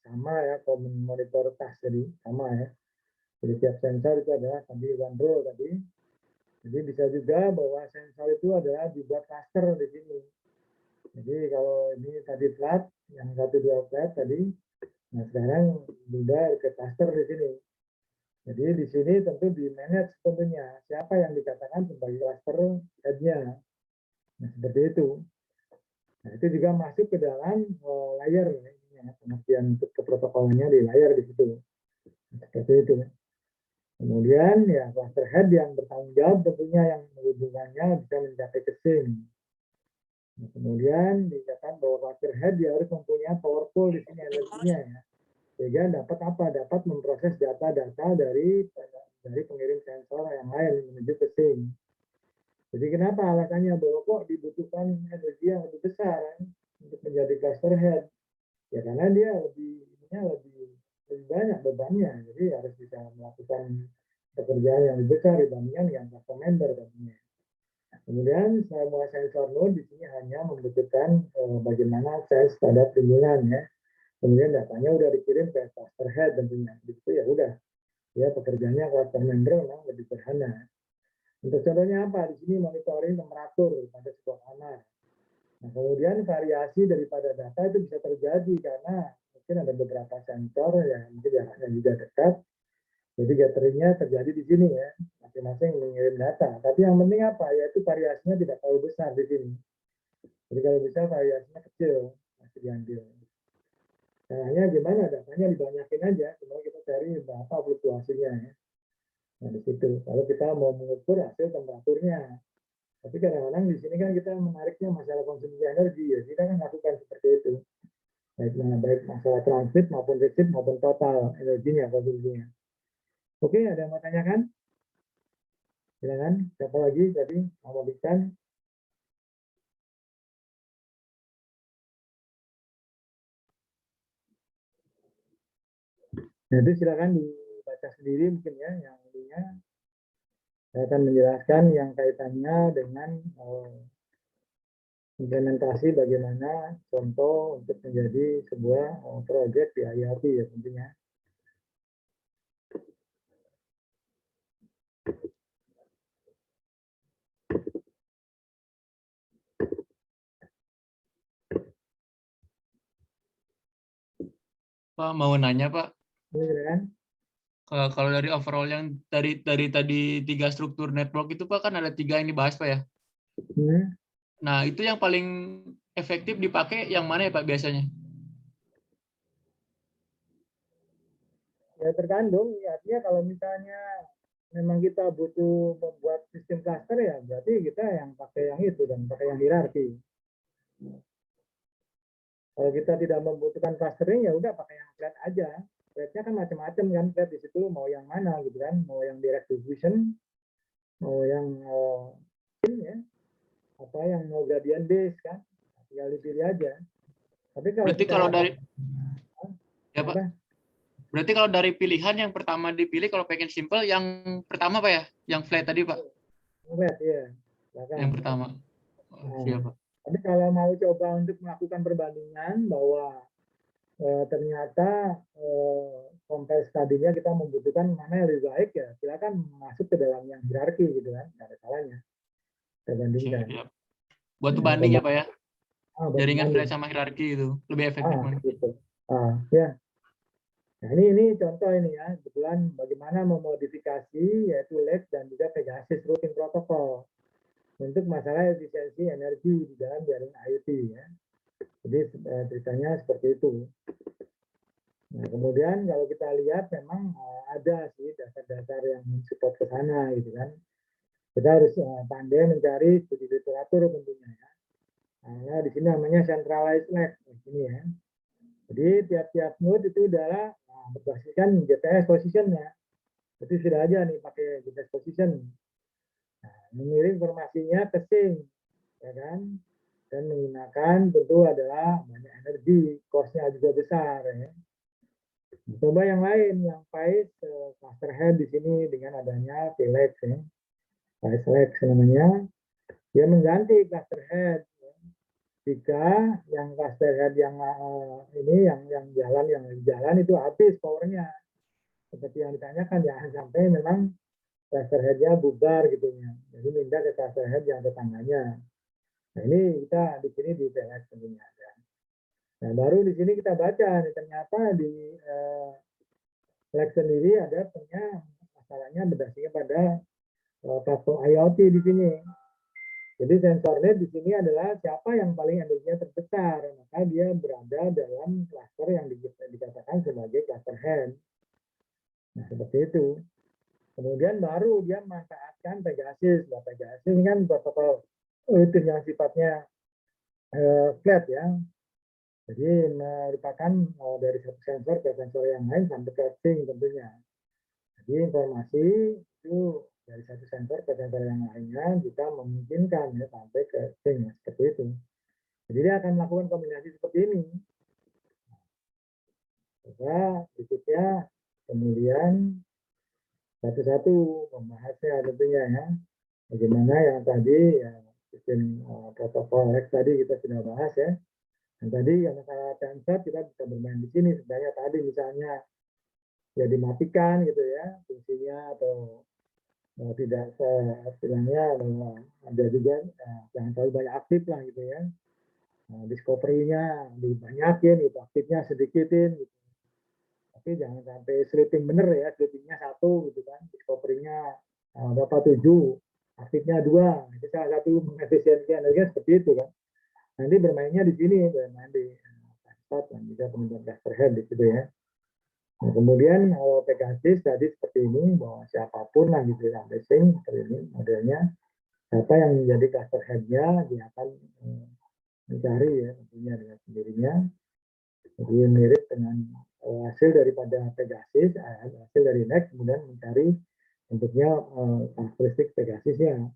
sama ya, common monitor task jadi sama ya. Jadi tiap sensor itu adalah tadi one row tadi. Jadi bisa juga bahwa sensor itu adalah dibuat cluster di sini. Jadi kalau ini tadi flat, yang 1-2 flat tadi, nah sekarang sudah ke cluster di sini. Jadi di sini tentu di manage tentunya siapa yang dikatakan sebagai cluster head-nya. Nah seperti itu. Nah itu juga masuk ke dalam layer ya, pengertian untuk keprotokolannya di layer di situ. Seperti itu. Kemudian ya cluster head yang bertanggung jawab tentunya yang hubungannya bisa mencapai ke sync. Nah, kemudian dikatakan bahwa cluster head dia harus mempunyai powerful di sini energinya ya. Sehingga dapat apa? Dapat memproses data-data dari pengirim sensor yang lain menuju ke sync. Jadi kenapa alasannya bahwa kok dibutuhkan energi yang lebih besar untuk menjadi cluster head? Ya karena dia lebih banyak bebannya, jadi harus bisa melakukan pekerjaan yang lebih besar dibandingkan yang cluster member tentunya. Nah, kemudian semua sensor node di sini hanya membutuhkan bagaimana sense terhadap lingkungan ya. Kemudian datanya udah dikirim ke cluster head tentunya. Itu ya udah, ya pekerjaannya cluster member memang lebih sederhana. Untuk contohnya apa? Di sini monitoring temperatur pada sebuah kamar. Nah, kemudian variasi daripada data itu bisa terjadi karena mungkin ada beberapa sensor yang mungkin jaraknya juga dekat. Jadi gatheringnya terjadi di sini ya, masing-masing mengirim data. Tapi yang penting apa? Yaitu variasinya tidak terlalu besar di sini. Jadi kalau bisa variasinya kecil, masih diambil. Caranya gimana? Datanya dibanyakin aja, kemudian kita cari berapa fluktuasinya ya. Nah di situ, kalau kita mau mengukur hasil temperaturnya. Tapi kadang-kadang di sini kan kita menariknya masalah konsumsi energi ya, kita kan lakukan seperti itu. Baik masalah transit maupun receive maupun total energinya, konsumsinya. Oke, ada yang mau tanyakan? Silakan, siapa lagi tadi mau bicara? Nah, itu silakan dibaca sendiri mungkin ya, yang intinya. Saya akan menjelaskan yang kaitannya dengan implementasi bagaimana contoh untuk menjadi sebuah proyek di IoT ya tentunya. Pak, mau nanya Pak, Silakan. kalau dari overall yang dari tadi 3 struktur network itu Pak kan ada 3 yang dibahas Pak ya. Nah itu yang paling efektif dipakai yang mana ya Pak biasanya? Ya tergantung, ya, artinya kalau misalnya memang kita butuh membuat sistem cluster ya berarti kita yang pakai yang itu dan pakai yang hierarki. Kalau kita tidak membutuhkan clustering ya udah pakai yang flat aja. Flatnya kan macam-macam kan, flat di situ mau yang mana gitu kan, mau yang direct distribution, mau yang ya, apa yang mau gradient base kan, tinggal dipilih aja. Tapi kalau berarti kalau dari ya Pak, apa? berarti kalau dari pilihan yang pertama dipilih kalau pengen simple yang pertama Pak ya, yang flat tadi Pak. Flat ya. Yang pertama. Siap Pak. Tapi kalau mau coba untuk melakukan perbandingan bahwa ternyata compare tadinya kita membutuhkan mana yang lebih baik ya silakan masuk ke dalam yang hierarki gitu kan, nggak ada salahnya. Kita bandingkan. Siap. Buat banding ya Pak ya. Jaringan flat sama hierarki itu lebih efektif mana? Gitu. Ya. Nah ini contoh ini ya, kebetulan bagaimana memodifikasi yaitu LED dan juga Pegasus routing protocol untuk masalah efisiensi energi di dalam jaring IoT ya. Jadi ceritanya seperti itu. Nah, kemudian kalau kita lihat memang ada sih dasar-dasar yang mensupport ke sana gitu kan. Kita harus pandai mencari studi literatur tentunya ya. Nah, di sini namanya centralized lab di sini ya. Jadi tiap-tiap node itu adalah berbasiskan GPS positionnya. Jadi sudah aja nih pakai GPS position. Nah, mengirim informasinya ke sync, ya kan? Dan menggunakan tentu adalah banyak energi, cost-nya juga besar. Ya. Coba yang lain, yang PAIS cluster head di sini dengan adanya PLEX, ya. PAIS Lex namanya, dia mengganti cluster head. Ya. Jika yang cluster head yang ini yang jalan itu habis powernya, seperti yang ditanyakan, jangan sampai memang cluster head-nya bubar gitu ya. Jadi pindah ke cluster head yang tetangganya. Nah ini kita di sini di PLEX tentunya. Ya. Nah baru di sini kita baca nih, ternyata di Lex sendiri ada punya masalahnya berdasarkan pada platform IoT di sini. Jadi sensornya di sini adalah siapa yang paling energinya terbesar, maka dia berada dalam cluster yang dikatakan sebagai cluster head. Nah seperti itu. Kemudian baru dia memanfaatkan Pegasus. Nah, Pegasus ini kan protokol itu yang sifatnya flat ya. Jadi merupakan dari satu sensor ke sensor yang lain sampai ke sync tentunya. Jadi informasi itu dari satu sensor ke sensor yang lainnya kita memungkinkan ya sampai ke sync ya, seperti itu. Jadi dia akan melakukan kombinasi seperti ini. Coba berikutnya kemudian satu-satu membahasnya tentunya ya. Bagaimana yang tadi ya sistem protokol X tadi kita sudah bahas ya. Dan tadi yang masalah sensor kita bisa bermain di sini. Sebenarnya tadi misalnya ya dimatikan gitu ya fungsinya atau tidak istilahnya ada juga jangan terlalu banyak aktif lah gitu ya. Discovery-nya dibanyakin gitu, aktifnya sedikitin gitu. Tapi jangan sampai sleeping bener ya, sleepingnya 1 gitu kan, discovery-nya berapa 7, aktifnya 2, itu salah satu mengefisiensikan energi seperti itu kan. Nanti bermainnya di sini, bermain di spot dan juga penunjuk cluster head di situ ya. Nah, kemudian kalau Pegasus tadi seperti ini, bahwa siapapun lah gitu ya, racing seperti ini modelnya, siapa yang menjadi cluster head-nya, dia akan mencari ya tentunya dengan sendirinya. Jadi mirip dengan hasil daripada Pegasus, hasil dari Lex, kemudian mencari bentuknya karakteristik Pegasusnya.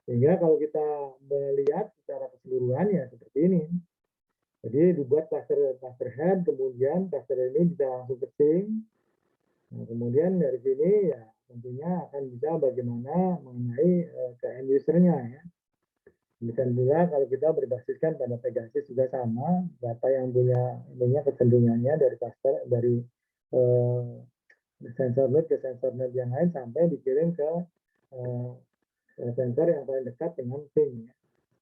Sehingga kalau kita melihat secara keseluruhan ya seperti ini. Jadi dibuat cluster head, kemudian cluster ini bisa langsung ke sync. Nah, kemudian dari sini ya tentunya akan bisa bagaimana mengenai ke end user-nya ya. Demikian juga kalau kita berbasiskan pada Pegasus juga sama, berapa yang punya kecenderungannya dari cluster dari sensor node ke sensor node yang lain sampai dikirim ke sensor yang paling dekat dengan sync. Ya.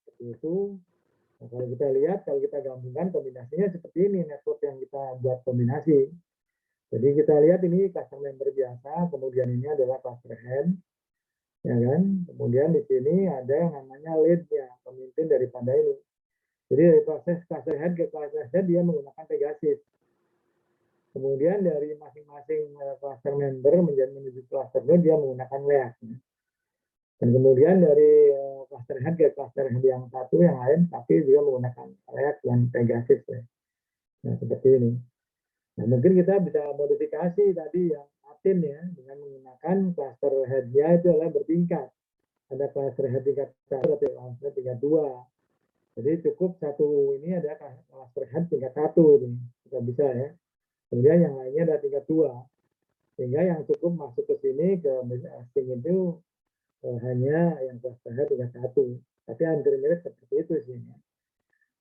Seperti itu. Nah, kalau kita lihat, kalau kita gabungkan kombinasinya seperti ini network yang kita buat kombinasi. Jadi kita lihat ini cluster member biasa, kemudian ini adalah cluster head. Ya kan? Kemudian di sini ada yang namanya lead ya, pemimpin daripada ini. Jadi dari proses cluster head ke cluster head dia menggunakan Pegasus. Kemudian dari masing-masing cluster member menuju cluster node dia menggunakan LEAC. Ya. Dan kemudian dari cluster head ke cluster head yang satu yang lain tapi juga menggunakan LEAC dan Pegasus ya. Nah seperti ini. Nah mungkin kita bisa modifikasi tadi yang Atin ya dengan menggunakan cluster head-nya itu adalah bertingkat. Ada cluster head tingkat 1 atau cluster tingkat 2. Jadi cukup satu ini ada cluster head tingkat 1 ini. Kita bisa ya. Kemudian yang lainnya ada tingkat 2. Sehingga yang cukup masuk ke sini ke sync itu hanya yang cluster head tingkat 1. Tapi hampir mirip seperti itu sih. Ya.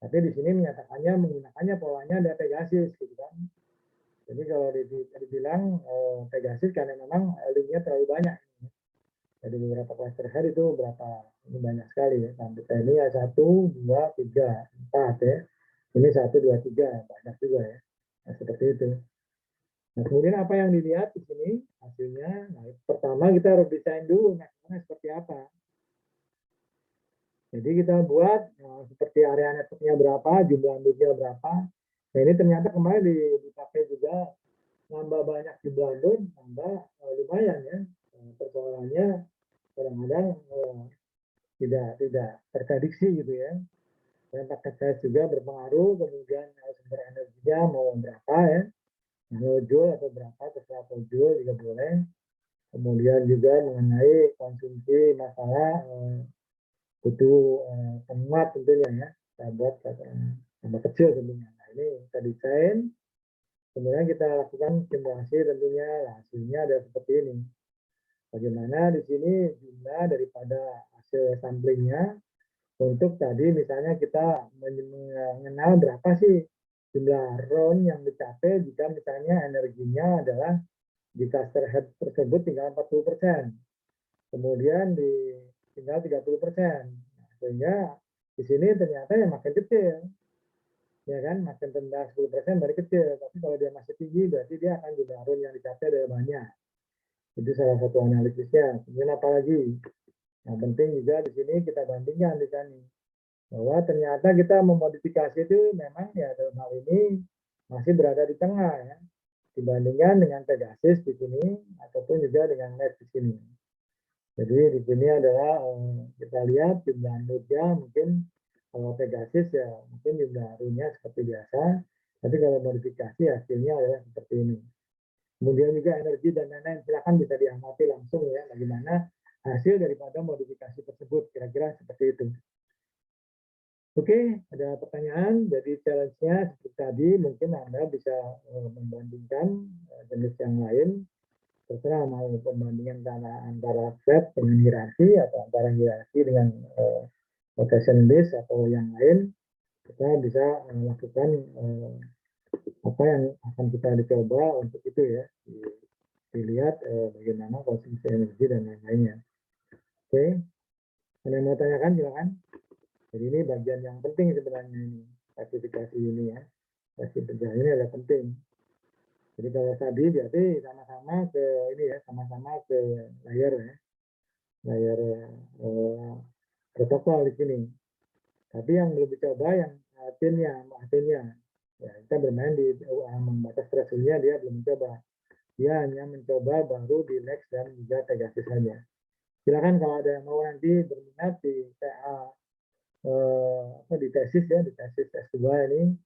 Tapi di sini menyatakannya menggunakannya polanya ada Pegasus gitu kan. Jadi kalau dibilang Pegasus karena memang linknya terlalu banyak. Jadi beberapa cluster head itu berapa, ini banyak sekali ya. Sampai ini ya 1, 2, 3, 4 ya. Ini 1, 2, 3, banyak juga ya. Nah, seperti itu. Nah, kemudian apa yang dilihat di sini hasilnya? Nah, pertama kita harus desain dulu networknya seperti apa. Jadi kita buat seperti area networknya berapa, jumlah node-nya berapa. Nah ini ternyata kemarin dipakai juga nambah banyak jumlah node, nambah lumayan ya. Persoalannya kadang-kadang tidak terprediksi gitu ya. Dan paket size juga berpengaruh, kemudian sumber energinya mau berapa ya, nanojoule atau berapa, terserah atau joule juga boleh. Kemudian juga mengenai konsumsi masalah butuh penguat tentunya ya, kita buat tambah kecil tentunya. Nah ini kita desain, kemudian kita lakukan simulasi tentunya, hasilnya ada seperti ini. Bagaimana di sini jumlah daripada hasil samplingnya untuk tadi misalnya kita mengenal berapa sih jumlah round yang dicapai jika misalnya energinya adalah di cluster head tersebut tinggal 40%, kemudian tinggal 30%. Nah, sehingga di sini ternyata yang makin kecil, ya kan, makin rendah 10% dari kecil. Tapi kalau dia masih tinggi berarti dia akan jumlah round yang dicapai adalah banyak. Itu salah satu analisisnya. Kemudian apalagi? Yang penting juga di sini kita bandingkan di sini bahwa ternyata kita memodifikasi itu memang ya dalam hal ini masih berada di tengah ya, dibandingkan dengan Pegasus di sini ataupun juga dengan Net di sini. Jadi di sini adalah kita lihat jumlah node-nya mungkin kalau Pegasus ya mungkin jumlah row-nya seperti biasa, tapi kalau modifikasi hasilnya adalah seperti ini. Kemudian juga energi dan lain-lain silakan bisa diamati langsung ya bagaimana hasil daripada modifikasi tersebut, kira-kira seperti itu. Oke, ada pertanyaan. Jadi challenge-nya seperti tadi, mungkin Anda bisa membandingkan jenis yang lain. Terserah mau pembandingan antara flat dengan hierarki atau antara hierarki dengan rotation base atau yang lain. Kita bisa melakukan apa yang akan kita dicoba untuk itu ya. Dilihat bagaimana konsumsi energi dan lain-lainnya. Oke, ada yang mau tanyakan silakan. Jadi ini bagian yang penting sebenarnya ini, klasifikasi ini ya. Klasifikasi ini adalah penting. Jadi kalau tadi berarti sama-sama ke ini ya, sama-sama ke layer ya. Layer protokol di sini. Tapi yang belum dicoba yang atinnya. Ya, kita bermain di membatas threshold-nya dia belum mencoba. Dia hanya mencoba baru di Lex dan juga Pegasus saja. Silakan kalau ada yang mau nanti berminat di TA di tesis ya, di tesis S2 ini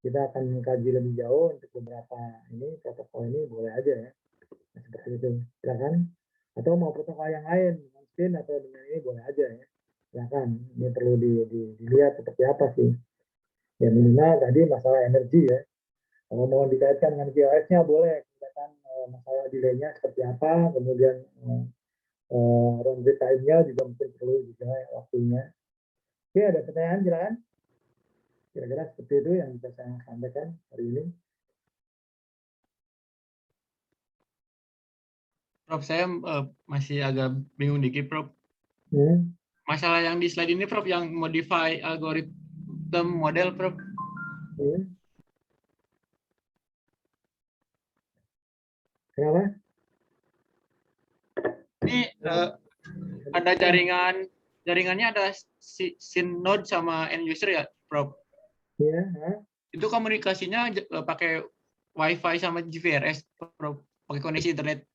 kita akan mengkaji lebih jauh untuk beberapa ini protokol ini boleh aja ya. Nah, seperti itu. Silakan. Atau mau protokol yang lain dengan spin atau dengan ini boleh aja ya. Silakan. Ini perlu dilihat seperti apa sih. Ya minimal tadi masalah energi ya. Kalau mau dikaitkan dengan QoS-nya boleh. Kelihatan masalah delay-nya seperti apa, kemudian round time-nya juga mungkin perlu juga waktunya. Oke, ada pertanyaan silakan. Kira-kira seperti itu yang bisa saya sampaikan hari ini. Prof, saya masih agak bingung dikit, Prof. Masalah yang di slide ini, Prof, yang modify algorithm model, Prof. Kenapa? Ini ada jaringannya ada synode sama end user ya, Prof? Iya. Itu komunikasinya pakai Wi-Fi sama GPRS, Prof? Pakai koneksi internet.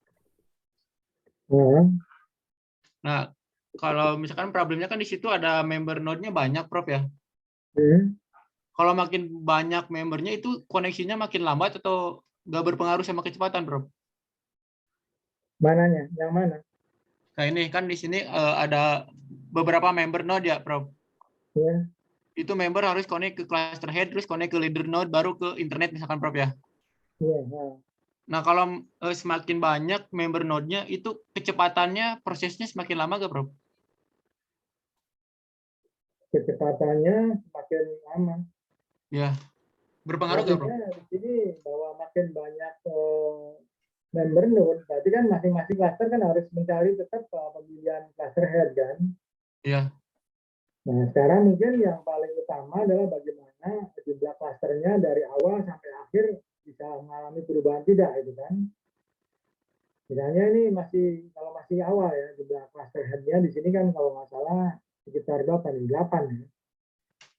Nah, kalau misalkan problemnya kan di situ ada member node-nya banyak, Prof ya? Kalau makin banyak membernya itu koneksinya makin lambat atau nggak berpengaruh sama kecepatan, Prof? Mananya? Yang mana? Nah ini kan di sini ada beberapa member node ya, Prof. Ya. Itu member harus connect ke cluster head, terus connect ke leader node, baru ke internet misalkan, Prof ya. Ya. Nah kalau semakin banyak member node-nya, itu kecepatannya, prosesnya semakin lama nggak, Prof? Kecepatannya semakin lama. Ya. Berpengaruh nggak, Prof? Di sini bahwa makin banyak member node, berarti kan masing-masing cluster kan harus mencari tetap pemilihan cluster head kan. Iya. Nah sekarang mungkin yang paling utama adalah bagaimana jumlah clusternya dari awal sampai akhir bisa mengalami perubahan tidak, itu kan. Misalnya ini kalau masih awal ya, jumlah cluster head-nya di sini kan kalau nggak salah sekitar 8 ya.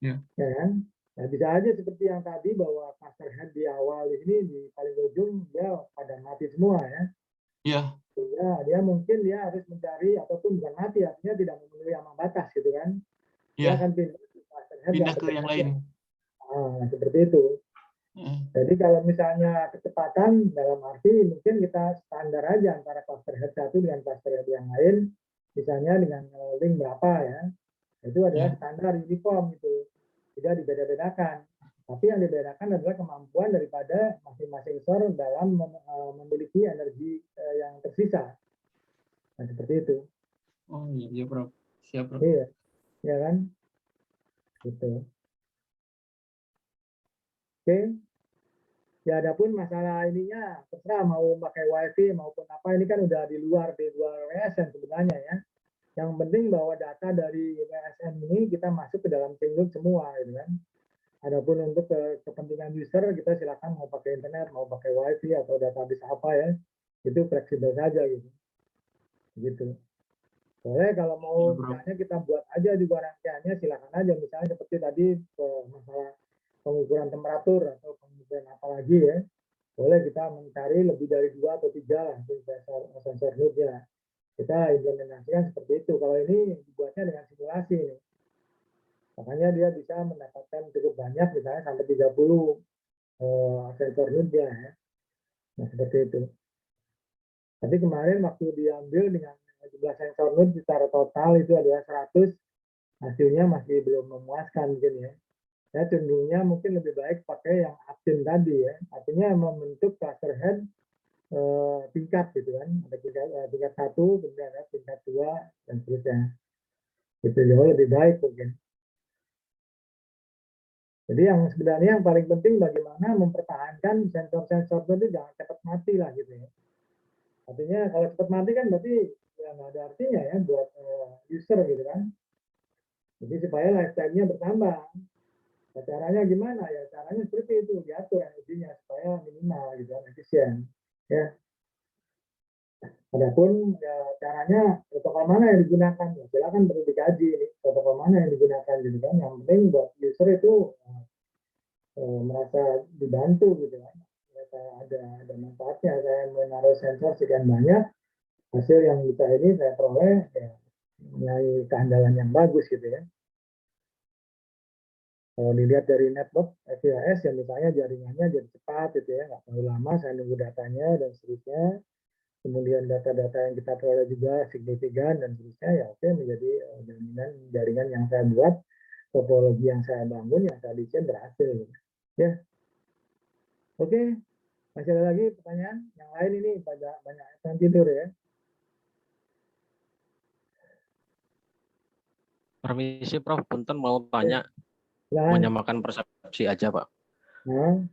Ya. Ya kan? Nah, bisa aja seperti yang tadi bahwa cluster head di awal di sini di paling ujung dia pada mati semua ya. Iya. Sehingga dia mungkin harus mencari ataupun bukan mati, artinya tidak memenuhi ambang batas gitu kan. Dia akan pindah ke cluster kan pindah nggak ke yang berbeda. lain. Nah, seperti itu. Hmm. Jadi kalau misalnya kecepatan dalam arti mungkin kita standar aja antara cluster head satu dengan cluster head yang lain, misalnya dengan link berapa ya, itu adalah standar uniform gitu, tidak dibeda-bedakan. Tapi yang dibedakan adalah kemampuan daripada masing-masing sensor dalam memiliki energi yang tersisa. Nah, seperti itu. Oh iya, Prof. Siap, Prof. Iya, ya kan? Gitu. Oke. Ya adapun masalah ininya terserah mau pakai wifi maupun apa, ini kan udah di luar WSN sebenarnya ya. Yang penting bahwa data dari WSN ini kita masuk ke dalam Teamloop semua gitu kan. Adapun untuk kepentingan user kita silakan mau pakai internet, mau pakai wifi atau database apa ya, itu fleksibel saja gitu. Gitu. Boleh kalau mau misalnya kita buat aja juga rangkaiannya silakan aja, misalnya seperti tadi masalah pengukuran temperatur atau pengukuran apa lagi ya, boleh kita mencari lebih dari 2 atau 3 lah sensor node-nya. Kita implementasikan seperti itu. Kalau ini dibuatnya dengan simulasi ini. Makanya dia bisa mendapatkan cukup banyak, misalnya sampai 30 sensor node-nya ya. Nah, seperti itu. Tapi kemarin waktu diambil dengan jumlah sensor node secara total itu adalah 100, hasilnya masih belum memuaskan mungkin ya. Ya cenderungnya mungkin lebih baik pakai yang Aptin tadi ya, artinya membentuk cluster head tingkat gitu kan, ada tingkat 1, kemudian ada tingkat 2 dan seterusnya. Itu jauh lebih baik mungkin. Jadi yang sebenarnya yang paling penting bagaimana mempertahankan sensor-sensor itu jangan cepat mati lah gitu ya. Artinya kalau cepat mati kan berarti ya nggak ada artinya ya buat user gitu kan. Jadi supaya lifetime-nya bertambah. Nah, caranya gimana ya? Caranya seperti itu, diatur energinya supaya minimal gitu kan, efisien. Ya. Adapun ya, caranya protokol mana yang digunakan? Ya, silakan perlu dikaji ini protokol mana yang digunakan gitu kan. Yang penting buat user itu merasa dibantu gitu kan. Merasa ada manfaatnya. Saya menaruh sensor sekian banyak, hasil yang bisa ini saya peroleh ya, punya keandalan yang bagus gitu ya. Kalau dilihat dari network FWS ya misalnya jaringannya jadi cepat gitu ya, nggak terlalu lama saya nunggu datanya dan seterusnya. Kemudian data-data yang kita peroleh juga signifikan dan seterusnya ya oke menjadi jaringan yang saya buat, topologi yang saya bangun, yang saya desain berhasil gitu. Ya. Oke. Masih ada lagi pertanyaan? Yang lain ini banyak yang tidur ya. Permisi Prof, punten mau tanya, Ya. menyamakan persepsi aja Pak. Nah.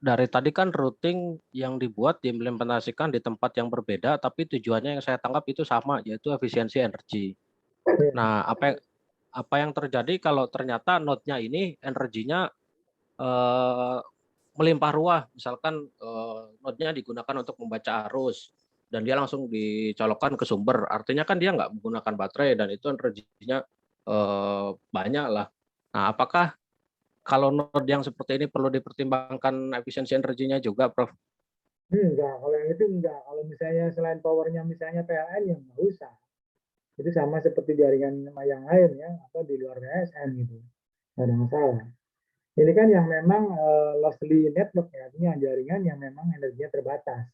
Dari tadi kan routing yang dibuat diimplementasikan di tempat yang berbeda, tapi tujuannya yang saya tangkap itu sama, yaitu efisiensi energi. Nah, apa yang terjadi kalau ternyata node-nya ini energinya melimpah ruah, misalkan node-nya digunakan untuk membaca arus, dan dia langsung dicolokkan ke sumber, artinya kan dia nggak menggunakan baterai, dan itu energinya banyak lah. Nah, apakah kalau node yang seperti ini perlu dipertimbangkan efisiensi energinya juga, Prof? Enggak, kalau yang itu enggak. Kalau misalnya selain powernya misalnya PLN yang nggak usah. Itu sama seperti jaringan yang lain ya, atau di luar WSN gitu. Nggak ada masalah. Ini kan yang memang lostly network ya, artinya jaringan yang memang energinya terbatas.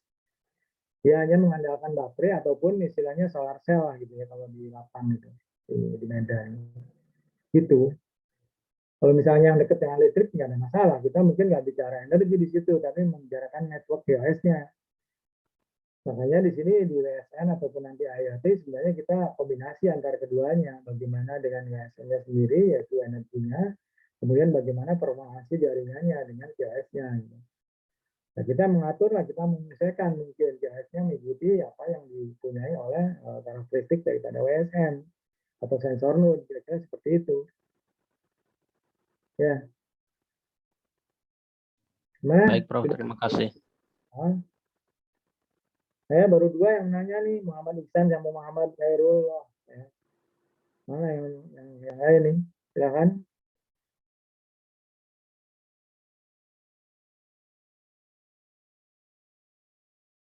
Dia hanya mengandalkan baterai ataupun istilahnya solar cell lah gitu ya kalau di lapang gitu, di Medan. Gitu. Kalau misalnya yang dekat dengan listrik nggak ada masalah, kita mungkin nggak bicara energi di situ, tapi membicarakan network GOS-nya. Makanya di sini di WSN ataupun nanti IoT sebenarnya kita kombinasi antara keduanya. Bagaimana dengan WSN-nya sendiri yaitu energinya, kemudian bagaimana performansi jaringannya dengan GOS-nya. Gitu. Nah, kita mengatur lah, kita menyesuaikan mungkin GOS-nya mengikuti apa yang dipunyai oleh karakteristik daripada WSN atau sensor node, kira-kira seperti itu. Ya. Gimana? Baik, Prof. Terima kasih. Saya baru 2 yang nanya nih, Muhammad Iksan sama Muhammad Khairullah. Ya. Mana yang lain nih? Silakan.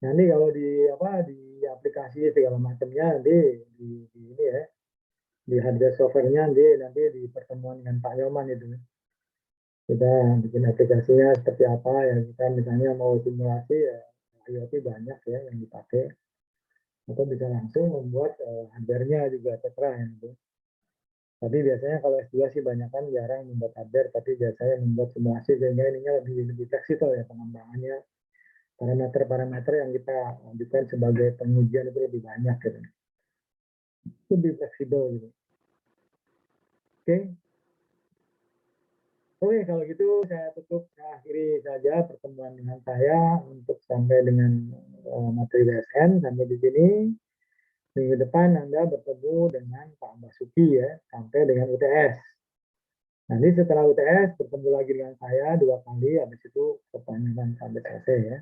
Nanti kalau di aplikasi segala macamnya nanti di ini ya di hardware software-nya nanti di pertemuan dengan Pak Nyoman itu. Kita bikin aplikasinya seperti apa ya, kita misalnya mau simulasi ya IoT banyak ya yang dipakai, atau bisa langsung membuat hardware-nya juga terserah ya. Gitu. Tapi biasanya kalau S2 sih banyak kan jarang membuat hardware, tapi biasanya membuat simulasi sehingga ininya lebih fleksibel ya pengembangannya. Parameter-parameter yang kita ajukan sebagai pengujian itu lebih banyak gitu. Lebih fleksibel gitu. Oke. Oke, kalau gitu saya akhiri saja pertemuan dengan saya untuk sampai dengan materi BSN sampai di sini. Minggu depan Anda bertemu dengan Pak Basuki ya, sampai dengan UTS. Nanti setelah UTS bertemu lagi dengan saya 2 kali, habis itu pertanyaan sampai selesai ya.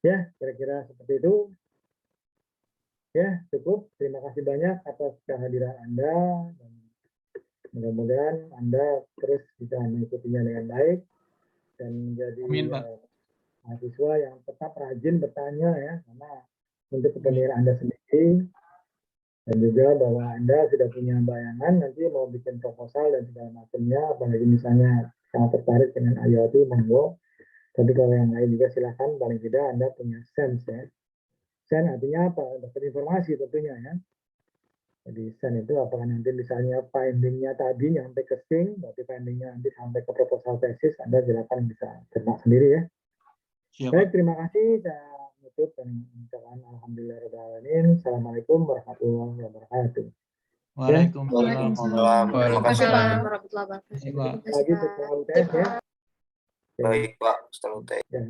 Ya, kira-kira seperti itu. Ya, cukup. Terima kasih banyak atas kehadiran Anda. Dan mudah-mudahan Anda terus bisa mengikutinya dengan baik dan menjadi mahasiswa yang tetap rajin bertanya ya, karena untuk kepentingan Anda sendiri. Dan juga bahwa Anda sudah punya bayangan nanti mau bikin proposal dan segala macamnya, apalagi misalnya sangat tertarik dengan IoT, monggo. Tapi kalau yang lain juga silakan, paling tidak Anda punya sense ya. Sense artinya apa? Dapat informasi tentunya ya. Jadi sense itu apakah nanti misalnya finding-nya tadi sampai ke SING, berarti finding-nya nanti sampai ke proposal tesis, Anda silakan bisa cermat sendiri ya. Baik, terima kasih. Saya tutup dan mengucapkan alhamdulillahirrahmanirrahim. Assalamualaikum warahmatullahi wabarakatuh. Waalaikumsalam. Waalaikumsalam warahmatullahi wabarakatuh. Lagi setelah UTS ya. Baik Pak, setelah UTS. Ya.